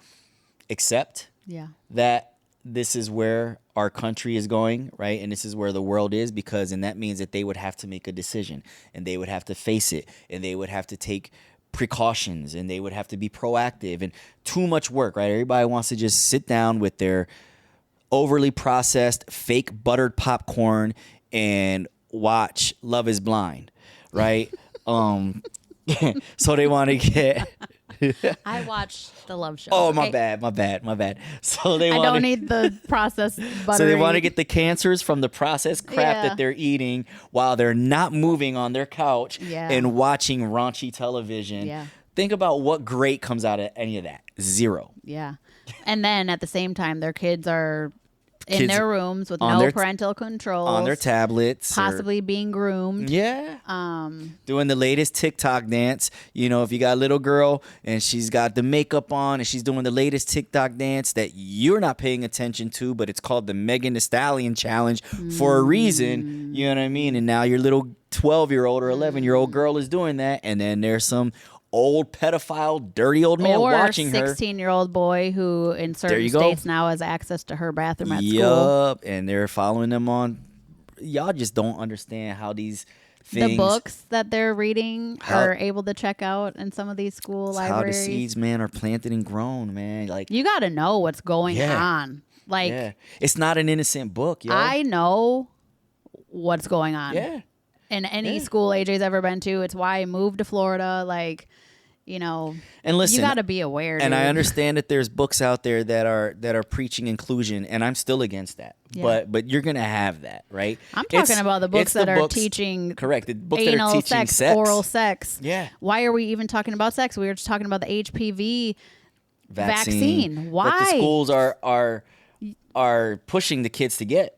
accept that this is where our country is going, right? And this is where the world is, and that means that they would have to make a decision, and they would have to face it, and they would have to take precautions, and they would have to be proactive, and too much work, right? Everybody wants to just sit down with their overly processed, fake buttered popcorn and watch Love is Blind, right? So they want to get... I watch the love show. Oh, my bad. So they I don't need the processed buttery. So they want to get the cancers from the processed crap that they're eating while they're not moving on their couch and watching raunchy television. Yeah. Think about what great comes out of any of that. Zero. Yeah. And then at the same time, their kids are in their rooms with no parental control. On their tablets. Possibly being groomed. Yeah. Doing the latest TikTok dance. If you got a little girl and she's got the makeup on and she's doing the latest TikTok dance that you're not paying attention to, but it's called the Megan Thee Stallion Challenge for a reason. You know what I mean? And now your little 12-year-old or 11-year-old girl is doing that. And then there's some old pedophile, dirty old man watching her. Or a 16-year-old boy who in certain states now has access to her bathroom at school. Yup, and they're following them on. Y'all just don't understand how these things... The books that they're reading are able to check out in some of these school libraries. How the seeds, man, are planted and grown, man. Like, you got to know what's going on. Like, it's not an innocent book, yo. I know what's going on. Yeah. In any school AJ's ever been to. It's why I moved to Florida. Like, and listen, you got to be aware. And dude. I understand that there's books out there that are preaching inclusion, and I'm still against that. Yeah. But you're gonna have that, right? I'm talking about the books that are teaching correct. The books anal that are teaching sex, oral sex. Yeah. Why are we even talking about sex? We were just talking about the HPV vaccine. Why? That the schools are pushing the kids to get.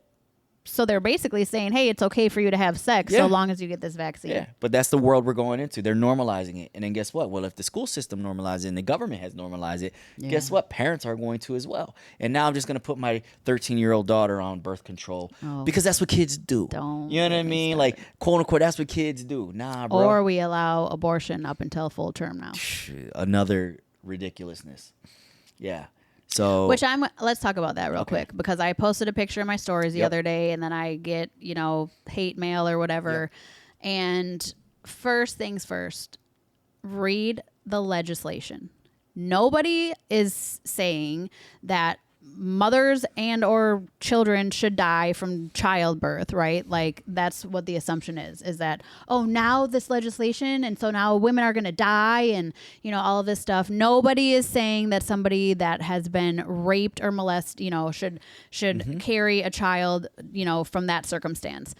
So they're basically saying, hey, it's okay for you to have sex so long as you get this vaccine. Yeah, but that's the world we're going into. They're normalizing it. And then guess what? Well, if the school system normalizes it and the government has normalized it, guess what? Parents are going to as well. And now I'm just going to put my 13-year-old daughter on birth control because that's what kids do. Don't. You know what I mean? Like, quote unquote, that's what kids do. Nah, bro. Or we allow abortion up until full term now. Another ridiculousness. Yeah. So, let's talk about that real quick, because I posted a picture in my stories the other day, and then I get, hate mail or whatever. Yep. And first things first, read the legislation. Nobody is saying that mothers and or children should die from childbirth, right? Like, that's what the assumption is that, now this legislation, and so now women are going to die, and all of this stuff. Nobody is saying that somebody that has been raped or molested, should carry a child, from that circumstance.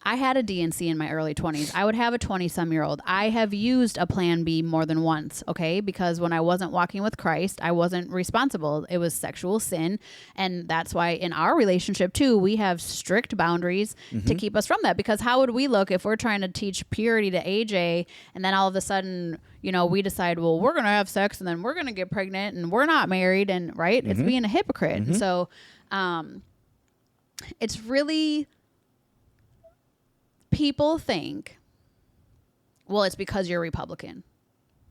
I had a DNC in my early 20s. I would have a 20-some-year-old. I have used a Plan B more than once, okay? Because when I wasn't walking with Christ, I wasn't responsible. It was sexual sin. And that's why in our relationship, too, we have strict boundaries to keep us from that. Because how would we look if we're trying to teach purity to AJ, and then all of a sudden, we decide, well, we're going to have sex, and then we're going to get pregnant, and we're not married, and right? It's being a hypocrite. And so it's really... People think, well, it's because you're Republican.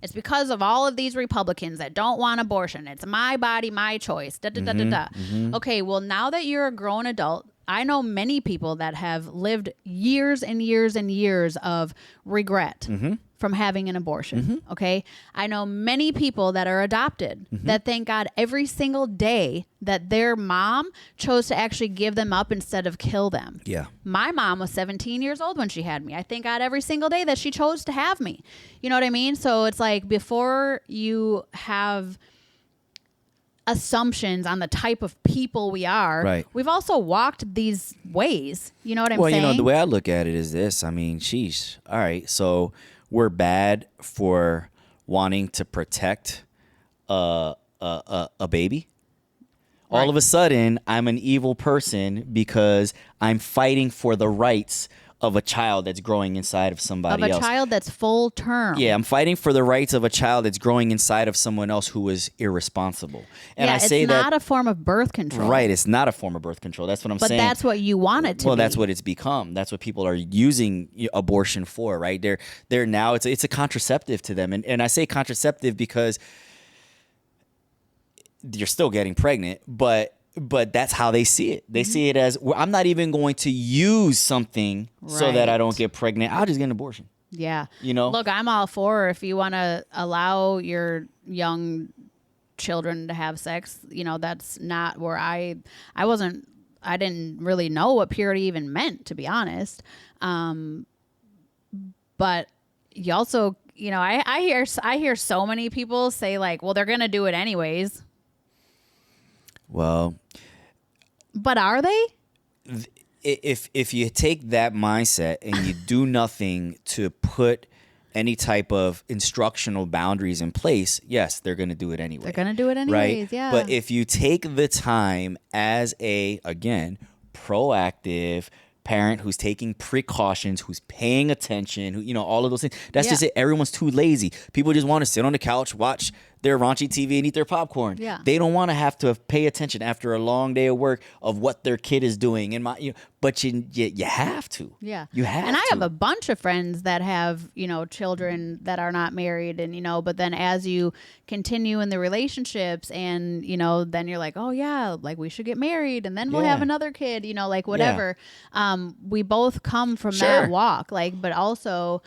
It's because of all of these Republicans that don't want abortion. It's my body, my choice. Okay, well, now that you're a grown adult, I know many people that have lived years and years and years of regret from having an abortion. Okay. I know many people that are adopted that thank God every single day that their mom chose to actually give them up instead of kill them. Yeah. My mom was 17 years old when she had me. I thank God every single day that she chose to have me. You know what I mean? So it's like, before you have assumptions on the type of people we are, right, we've also walked these ways. You know what I'm saying? Well, the way I look at it is this. I mean, sheesh. All right, so we're bad for wanting to protect a baby. Right. All of a sudden, I'm an evil person because I'm fighting for the rights of a child that's growing inside of somebody else. Of a child that's full term. Yeah, I'm fighting for the rights of a child that's growing inside of someone else who is irresponsible. And I say it's not a form of birth control. Right, it's not a form of birth control. That's what I'm saying. But that's what you want it to be. Well, that's what it's become. That's what people are using abortion for, right? They're now, it's a contraceptive to them. And I say contraceptive because you're still getting pregnant, but that's how they see it. They see it as, well, I'm not even going to use something so that I don't get pregnant. I'll just get an abortion. Yeah. You know? Look, I'm all for, if you want to allow your young children to have sex, that's not where I didn't really know what purity even meant, to be honest. But you also, I hear so many people say, like, well, they're going to do it anyways. Well, but are they? If you take that mindset and you do nothing to put any type of instructional boundaries in place, yes, they're going to do it anyway. They're going to do it anyways, right? Yeah. But if you take the time as again, proactive parent who's taking precautions, who's paying attention, who, all of those things. That's just it. Everyone's too lazy. People just want to sit on the couch, watch their raunchy TV and eat their popcorn. Yeah. They don't want to have to pay attention after a long day of work of what their kid is doing. But you have to. Yeah. You have to. And I have a bunch of friends that have, children that are not married, and, but then as you continue in the relationships and, then you're like, oh yeah, like we should get married and then we'll have another kid, like whatever. Yeah. We both come from that walk, but also,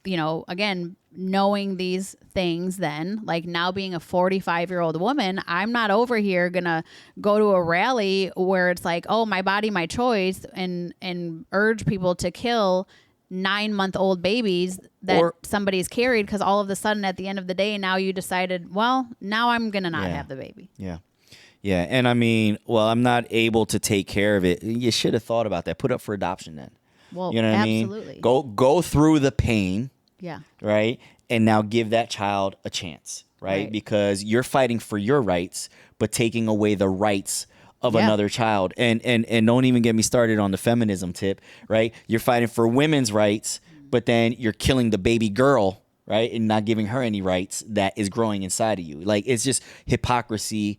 again, knowing these things, then, like, now being a 45-year-old woman, I'm not over here gonna go to a rally where it's like, oh, my body, my choice, and urge people to kill 9-month-old babies that somebody's carried, because all of a sudden at the end of the day, now you decided, well, now I'm gonna not have the baby. Yeah, and I mean, well, I'm not able to take care of it. You should have thought about that. Put up for adoption then. Well, you know what absolutely. I mean? Go through the pain. Yeah. Right? And now give that child a chance, right? Because you're fighting for your rights, but taking away the rights of another child. And don't even get me started on the feminism tip, right? You're fighting for women's rights, but then you're killing the baby girl, right? And not giving her any rights that is growing inside of you. Like, it's just hypocrisy,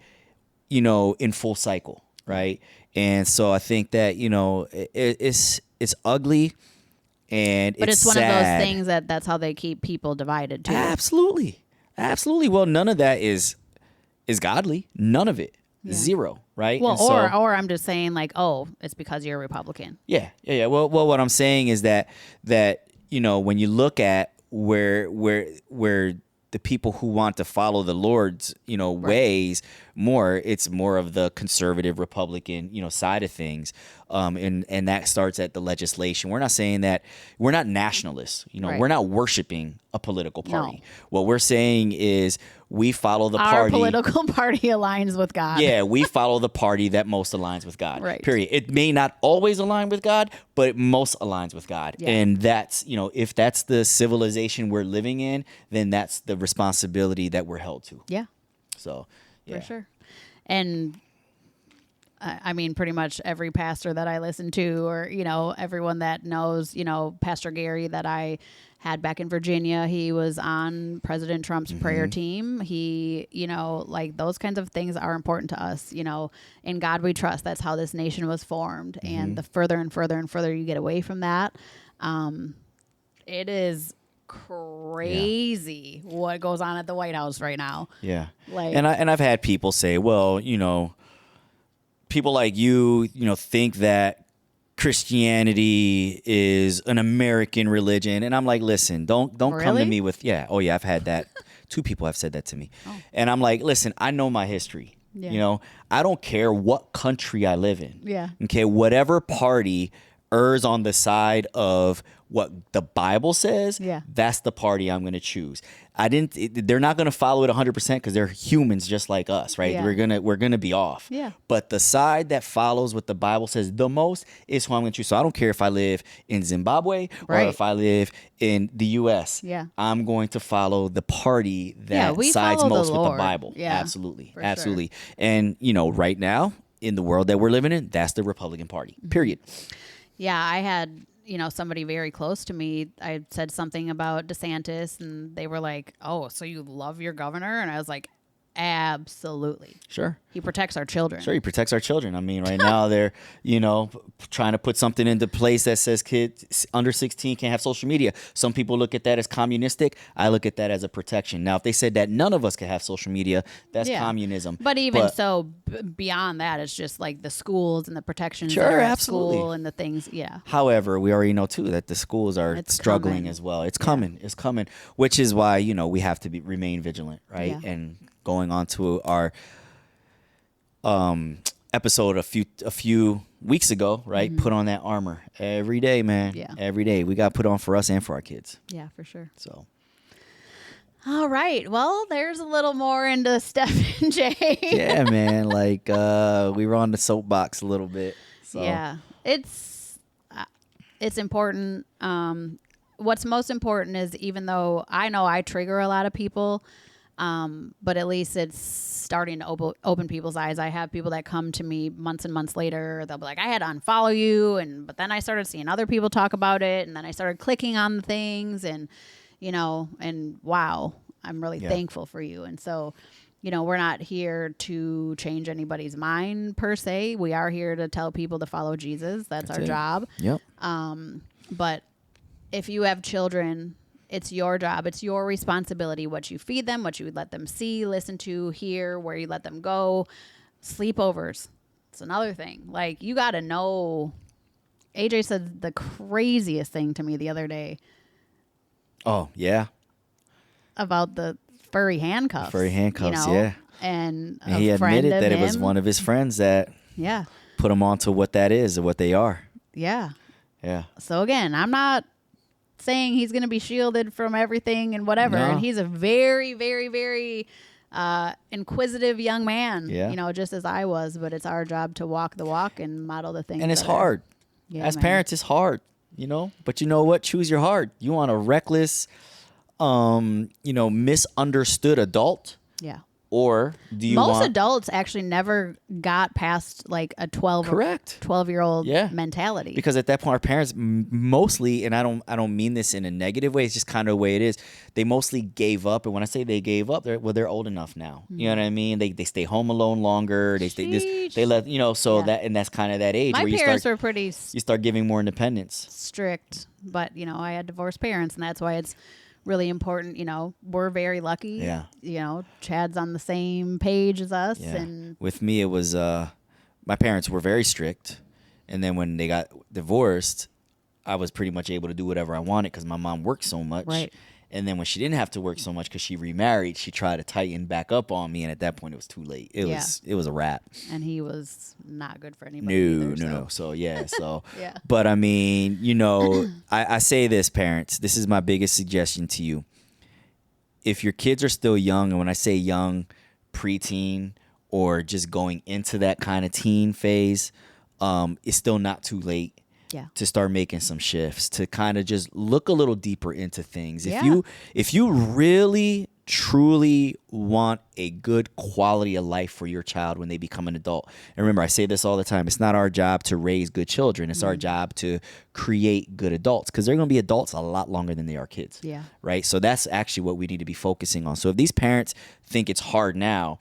in full cycle, right? And so I think that, it's ugly. But it's one sad. of those things that's how they keep people divided too. Absolutely. Well, none of that is godly. None of it. Zero. Right. Well, or I'm just saying, like, oh, it's because you're a Republican. Yeah. Well, what I'm saying is that when you look at where the people who want to follow the Lord's ways more, it's more of the conservative Republican side of things, and that starts at the legislation. We're not saying that we're not nationalists. We're not worshiping a political party. No. What we're saying is we follow the party. Our political party aligns with God. Yeah, we follow the party that most aligns with God. Right. Period. It may not always align with God, but it most aligns with God. Yeah. And that's, if that's the civilization we're living in, then that's the responsibility that we're held to. Yeah. So, yeah. For sure. And I mean, pretty much every pastor that I listen to, or, everyone that knows, Pastor Gary that I had back in Virginia, he was on President Trump's prayer team. He, like, those kinds of things are important to us. In God we trust. That's how this nation was formed. And the further and further and further you get away from that, it is crazy what goes on at the White House right now. Yeah. And I've had people say, well, people like you, think that Christianity is an American religion. And I'm like, listen, don't come to Really? me with, I've had that. 2 people have said that to me. Oh. And I'm like, listen, I know my history. Yeah. You know, I don't care what country I live in. Yeah. Okay, whatever party errs on the side of what the Bible says, Yeah. that's the party I'm going to choose. They're not going to follow it 100% because they're humans just like us, right? Yeah. We're gonna be off. Yeah. But the side that follows what the Bible says the most is who I'm going to choose. So I don't care if I live in Zimbabwe or Right. if I live in the U.S. Yeah. I'm going to follow the party that we sides follow the most with the Lord. Bible. Yeah, Absolutely. for Absolutely. And, right now in the world that we're living in, that's the Republican Party, period. Yeah, I had, somebody very close to me. I said something about DeSantis, and they were like, "Oh, so you love your governor?" And I was like, "Absolutely. Sure. He protects our children." Sure, he protects our children. I mean, right now they're, trying to put something into place that says kids under 16 can't have social media. Some people look at that as communistic. I look at that as a protection. Now, if they said that none of us could have social media, that's communism. But even beyond that, it's just like the schools and the protections Sure, that are at absolutely. school and the things. Yeah. However, we already know too that the schools are It's struggling coming. as well. It's coming. It's coming, which is why, we have to remain vigilant, right? Yeah. And going on to our episode a few weeks ago, right? Put on that armor every day, man. Yeah. Every day. We got put on for us and for our kids. Yeah, for sure. So All right. Well, there's a little more into Steph and Jay. yeah, man. Like we were on the soapbox a little bit. So Yeah, it's important. What's most important is, even though I know I trigger a lot of people, but at least it's starting to open people's eyes. I have people that come to me months and months later. They'll be like, "I had to unfollow you," but then I started seeing other people talk about it, and then I started clicking on the things, and and wow, I'm really thankful for you. And so, we're not here to change anybody's mind per se. We are here to tell people to follow Jesus. That's our job. Yep. But if you have children, it's your job. It's your responsibility what you feed them, what you let them see, listen to, hear, where you let them go. Sleepovers. It's another thing. Like, you got to know. AJ said the craziest thing to me the other day Oh, yeah. about the furry handcuffs. Furry handcuffs, yeah. And He admitted that it was one of his friends that Yeah. put him onto what that is and what they are. Yeah. Yeah. So again, I'm not saying he's going to be shielded from everything and whatever. No. And he's a very, very, very inquisitive young man, Yeah. just as I was. But it's our job to walk the walk and model the things. And it's that are- hard. Yeah, As man. parents, it's hard, But you know what? Choose your heart. You want a reckless, misunderstood adult? Yeah. Or do you Most want... adults actually never got past like a 12-year-old Yeah. mentality. Because at that point, our parents mostly, and I don't mean this in a negative way. It's just kind of the way it is. They mostly gave up, and when I say they gave up, they're old enough now. You know what I mean? They stay home alone longer. They stay Sheesh. they let so Yeah. that's kind of that age My where parents were pretty you start giving more independence. strict, but I had divorced parents, and that's why it's really important. We're very lucky. Yeah. Chad's on the same page as us, Yeah. and With me, it was my parents were very strict, and then when they got divorced, I was pretty much able to do whatever I wanted because my mom worked so much. Right. And then when she didn't have to work so much because she remarried, she tried to tighten back up on me, and at that point, it was too late. It was a wrap. and he was not good for anybody. either, No. So yeah, Yeah. But I mean, I say this, parents. This is my biggest suggestion to you. If your kids are still young, and when I say young, preteen, or just going into that kind of teen phase, it's still not too late. Yeah. To start making some shifts, to kind of just look a little deeper into things. Yeah. If you really truly want a good quality of life for your child when they become an adult. And remember, I say this all the time. It's not our job to raise good children. It's our job to create good adults, because they're going to be adults a lot longer than they are kids. Yeah. Right? So that's actually what we need to be focusing on. So if these parents think it's hard now,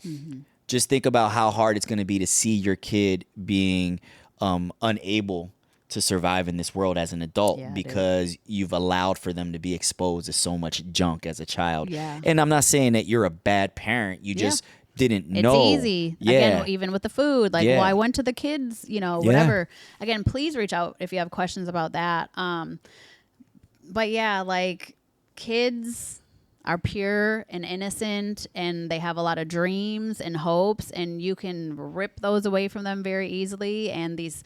just think about how hard it's going to be to see your kid being unable to survive in this world as an adult, because you've allowed for them to be exposed to so much junk as a child. Yeah. And I'm not saying that you're a bad parent. You just didn't It's know. easy. Yeah. Again, even with the food. Like, Yeah. well, I went to the kids, whatever. Again, please reach out if you have questions about that. But yeah, like kids are pure and innocent and they have a lot of dreams and hopes, and you can rip those away from them very easily. And these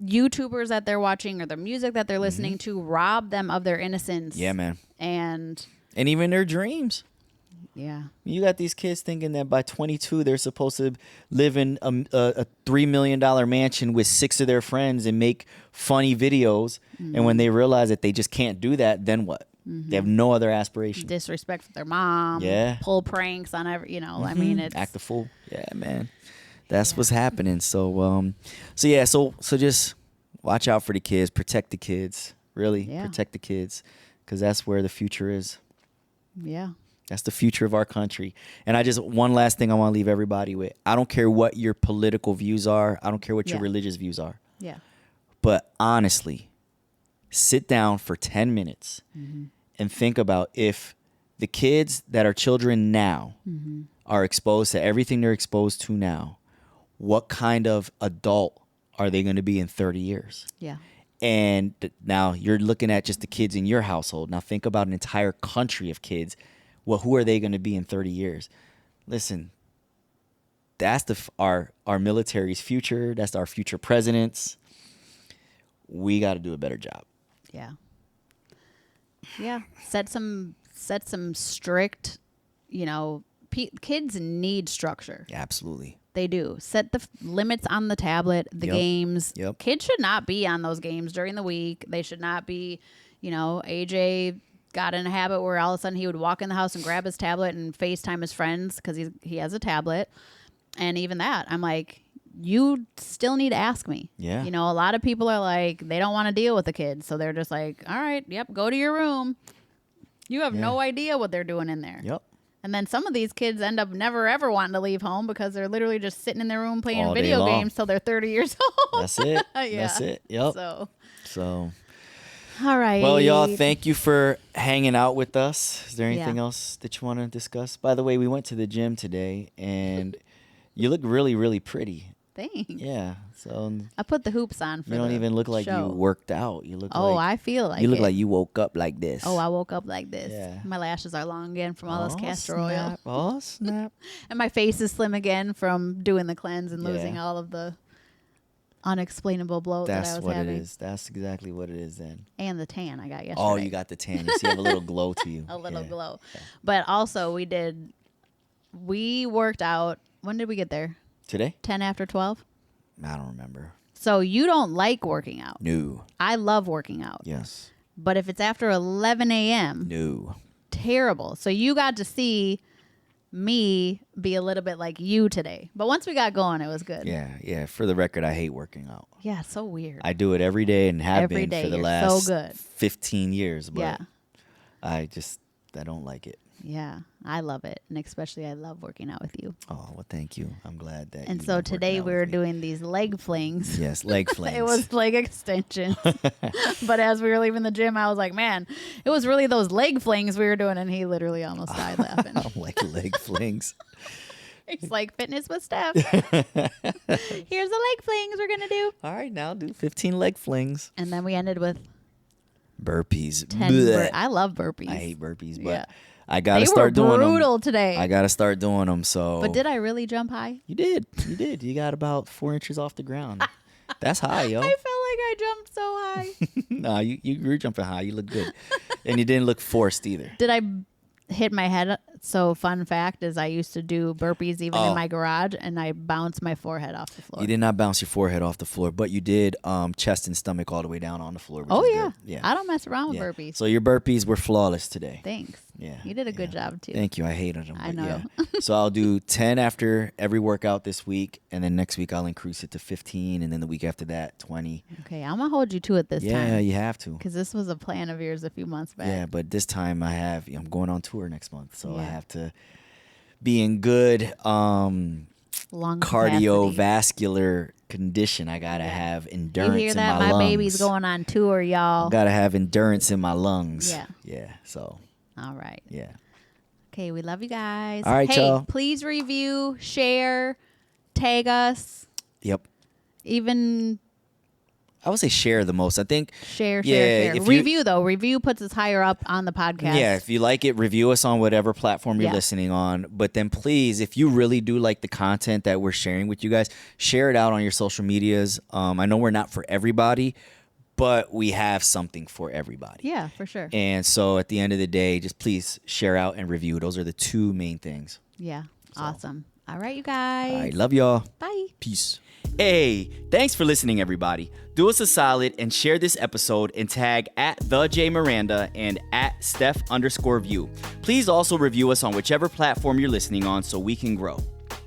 YouTubers that they're watching or the music that they're listening to rob them of their innocence. Yeah, man. And even their dreams. yeah. You got these kids thinking that by 22 they're supposed to live in a $3 million mansion with 6 of their friends and make funny videos. And when they realize that they just can't do that, then what? They have no other aspiration. Disrespect for their mom. Yeah. Pull pranks on every, I mean, it's Act the fool. Yeah, man. That's what's happening. So just watch out for the kids. Protect the kids. Really, protect the kids, because that's where the future is. Yeah. That's the future of our country. And one last thing I want to leave everybody with. I don't care what your political views are. I don't care what your religious views are. Yeah. But honestly, sit down for 10 minutes and think about if the kids that are children now are exposed to everything they're exposed to now, what kind of adult are they going to be in 30 years? Yeah. And now you're looking at just the kids in your household. Now think about an entire country of kids. Well, who are they going to be in 30 years? Listen, that's our military's future. That's our future presidents. We got to do a better job. Yeah. Yeah. Set some strict, kids need structure. Yeah, absolutely. They do. Set the limits on the tablet, the games. Yep. Kids should not be on those games during the week. They should not be, AJ got in a habit where all of a sudden he would walk in the house and grab his tablet and FaceTime his friends because he has a tablet. And even that, I'm like, you still need to ask me. Yeah. A lot of people are like, they don't want to deal with the kids. So they're just like, all right, yep, go to your room. You have no idea what they're doing in there. Yep. And then some of these kids end up never, ever wanting to leave home because they're literally just sitting in their room playing All day video long. games till they're 30 years old. That's it. Yeah. That's it. Yep. So, all right. Well, y'all, thank you for hanging out with us. Is there anything else that you want to discuss? By the way, we went to the gym today, and you look really, really pretty. Thanks. Yeah. So I put the hoops on for you don't even look like show. you worked out. You look I feel like you look it. like you woke up like this. Oh, I woke up like this. Yeah. My lashes are long again from all this castor oil. Oh, snap. And my face is slim again from doing the cleanse and losing Yeah. all of the unexplainable bloat that I That's was what having. it is. That's exactly what it is then. And the tan I got yesterday. Oh, you got the tan. You see, you have a little glow to you. a little Yeah. glow. But also we worked out. When did we get there? Today? 10 after 12? I don't remember. So you don't like working out. No. I love working out. Yes. But if it's after 11 a.m., No. terrible. So you got to see me be a little bit like you today. But once we got going, it was good. Yeah. For the record, I hate working out. Yeah, it's so weird. I do it every day and have Every been day, for the you're last so good. 15 years. But Yeah. I don't like it. Yeah, I love it. And especially I love working out with you. Oh, well, thank you. I'm glad that And you so love today working out we were with me. doing these leg flings. Yes, leg flings. It was leg extensions. But as we were leaving the gym, I was like, man, it was really those leg flings we were doing. And he literally almost died laughing. like leg flings. He's like, fitness with Steph. Here's the leg flings we're going to do. All right, now do 15 leg flings. And then we ended with Burpees. 10 I love burpees. I hate burpees, but Yeah. I got to They start were doing them. brutal today. I got to start doing them. So. But did I really jump high? You did. You did. You got about 4 inches off the ground. That's high, yo. I felt like I jumped so high. No, you were jumping high. You look good. And you didn't look forced either. Did I hit my head? So fun fact is I used to do burpees even in my garage, and I bounced my forehead off the floor. You did not bounce your forehead off the floor, but you did chest and stomach all the way down on the floor. Which Oh, is yeah. good. Yeah. I don't mess around with Yeah. burpees. So your burpees were flawless today. Thanks. Yeah. You did a good job, too. Thank you. I hated them. I but know. Yeah. So I'll do 10 after every workout this week, and then next week I'll increase it to 15, and then the week after that, 20. Okay, I'm going to hold you to it this Yeah, time. you have to. Because this was a plan of yours a few months back. Yeah, but this time I'm going on tour next month, so I Yeah. have to be in good Lung capacity. cardiovascular condition. I gotta have endurance You hear in that? my My lungs. baby's going on tour, y'all. Gotta have endurance in my lungs. Yeah. Yeah. So All right. yeah. Okay, we love you guys. All right, hey, y'all. Please review, share, tag us. Yep. Even I would say share the most. I think share. if Review though. Review puts us higher up on the podcast. Yeah, if you like it, review us on whatever platform you're Yeah. listening on. But then please, if you really do like the content that we're sharing with you guys, share it out on your social medias. I know we're not for everybody, but we have something for everybody. Yeah, for sure. And so at the end of the day, just please share out and review. Those are the two main things. Yeah. Awesome. All right, you guys. All right, love y'all. Bye. Peace. Hey, thanks for listening, everybody. Do us a solid and share this episode and tag @TheJMiranda and @Steph_View. Please also review us on whichever platform you're listening on so we can grow.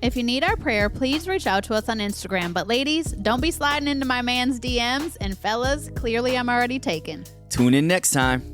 If you need our prayer, please reach out to us on Instagram. But ladies, don't be sliding into my man's DMs. And fellas, clearly I'm already taken. Tune in next time.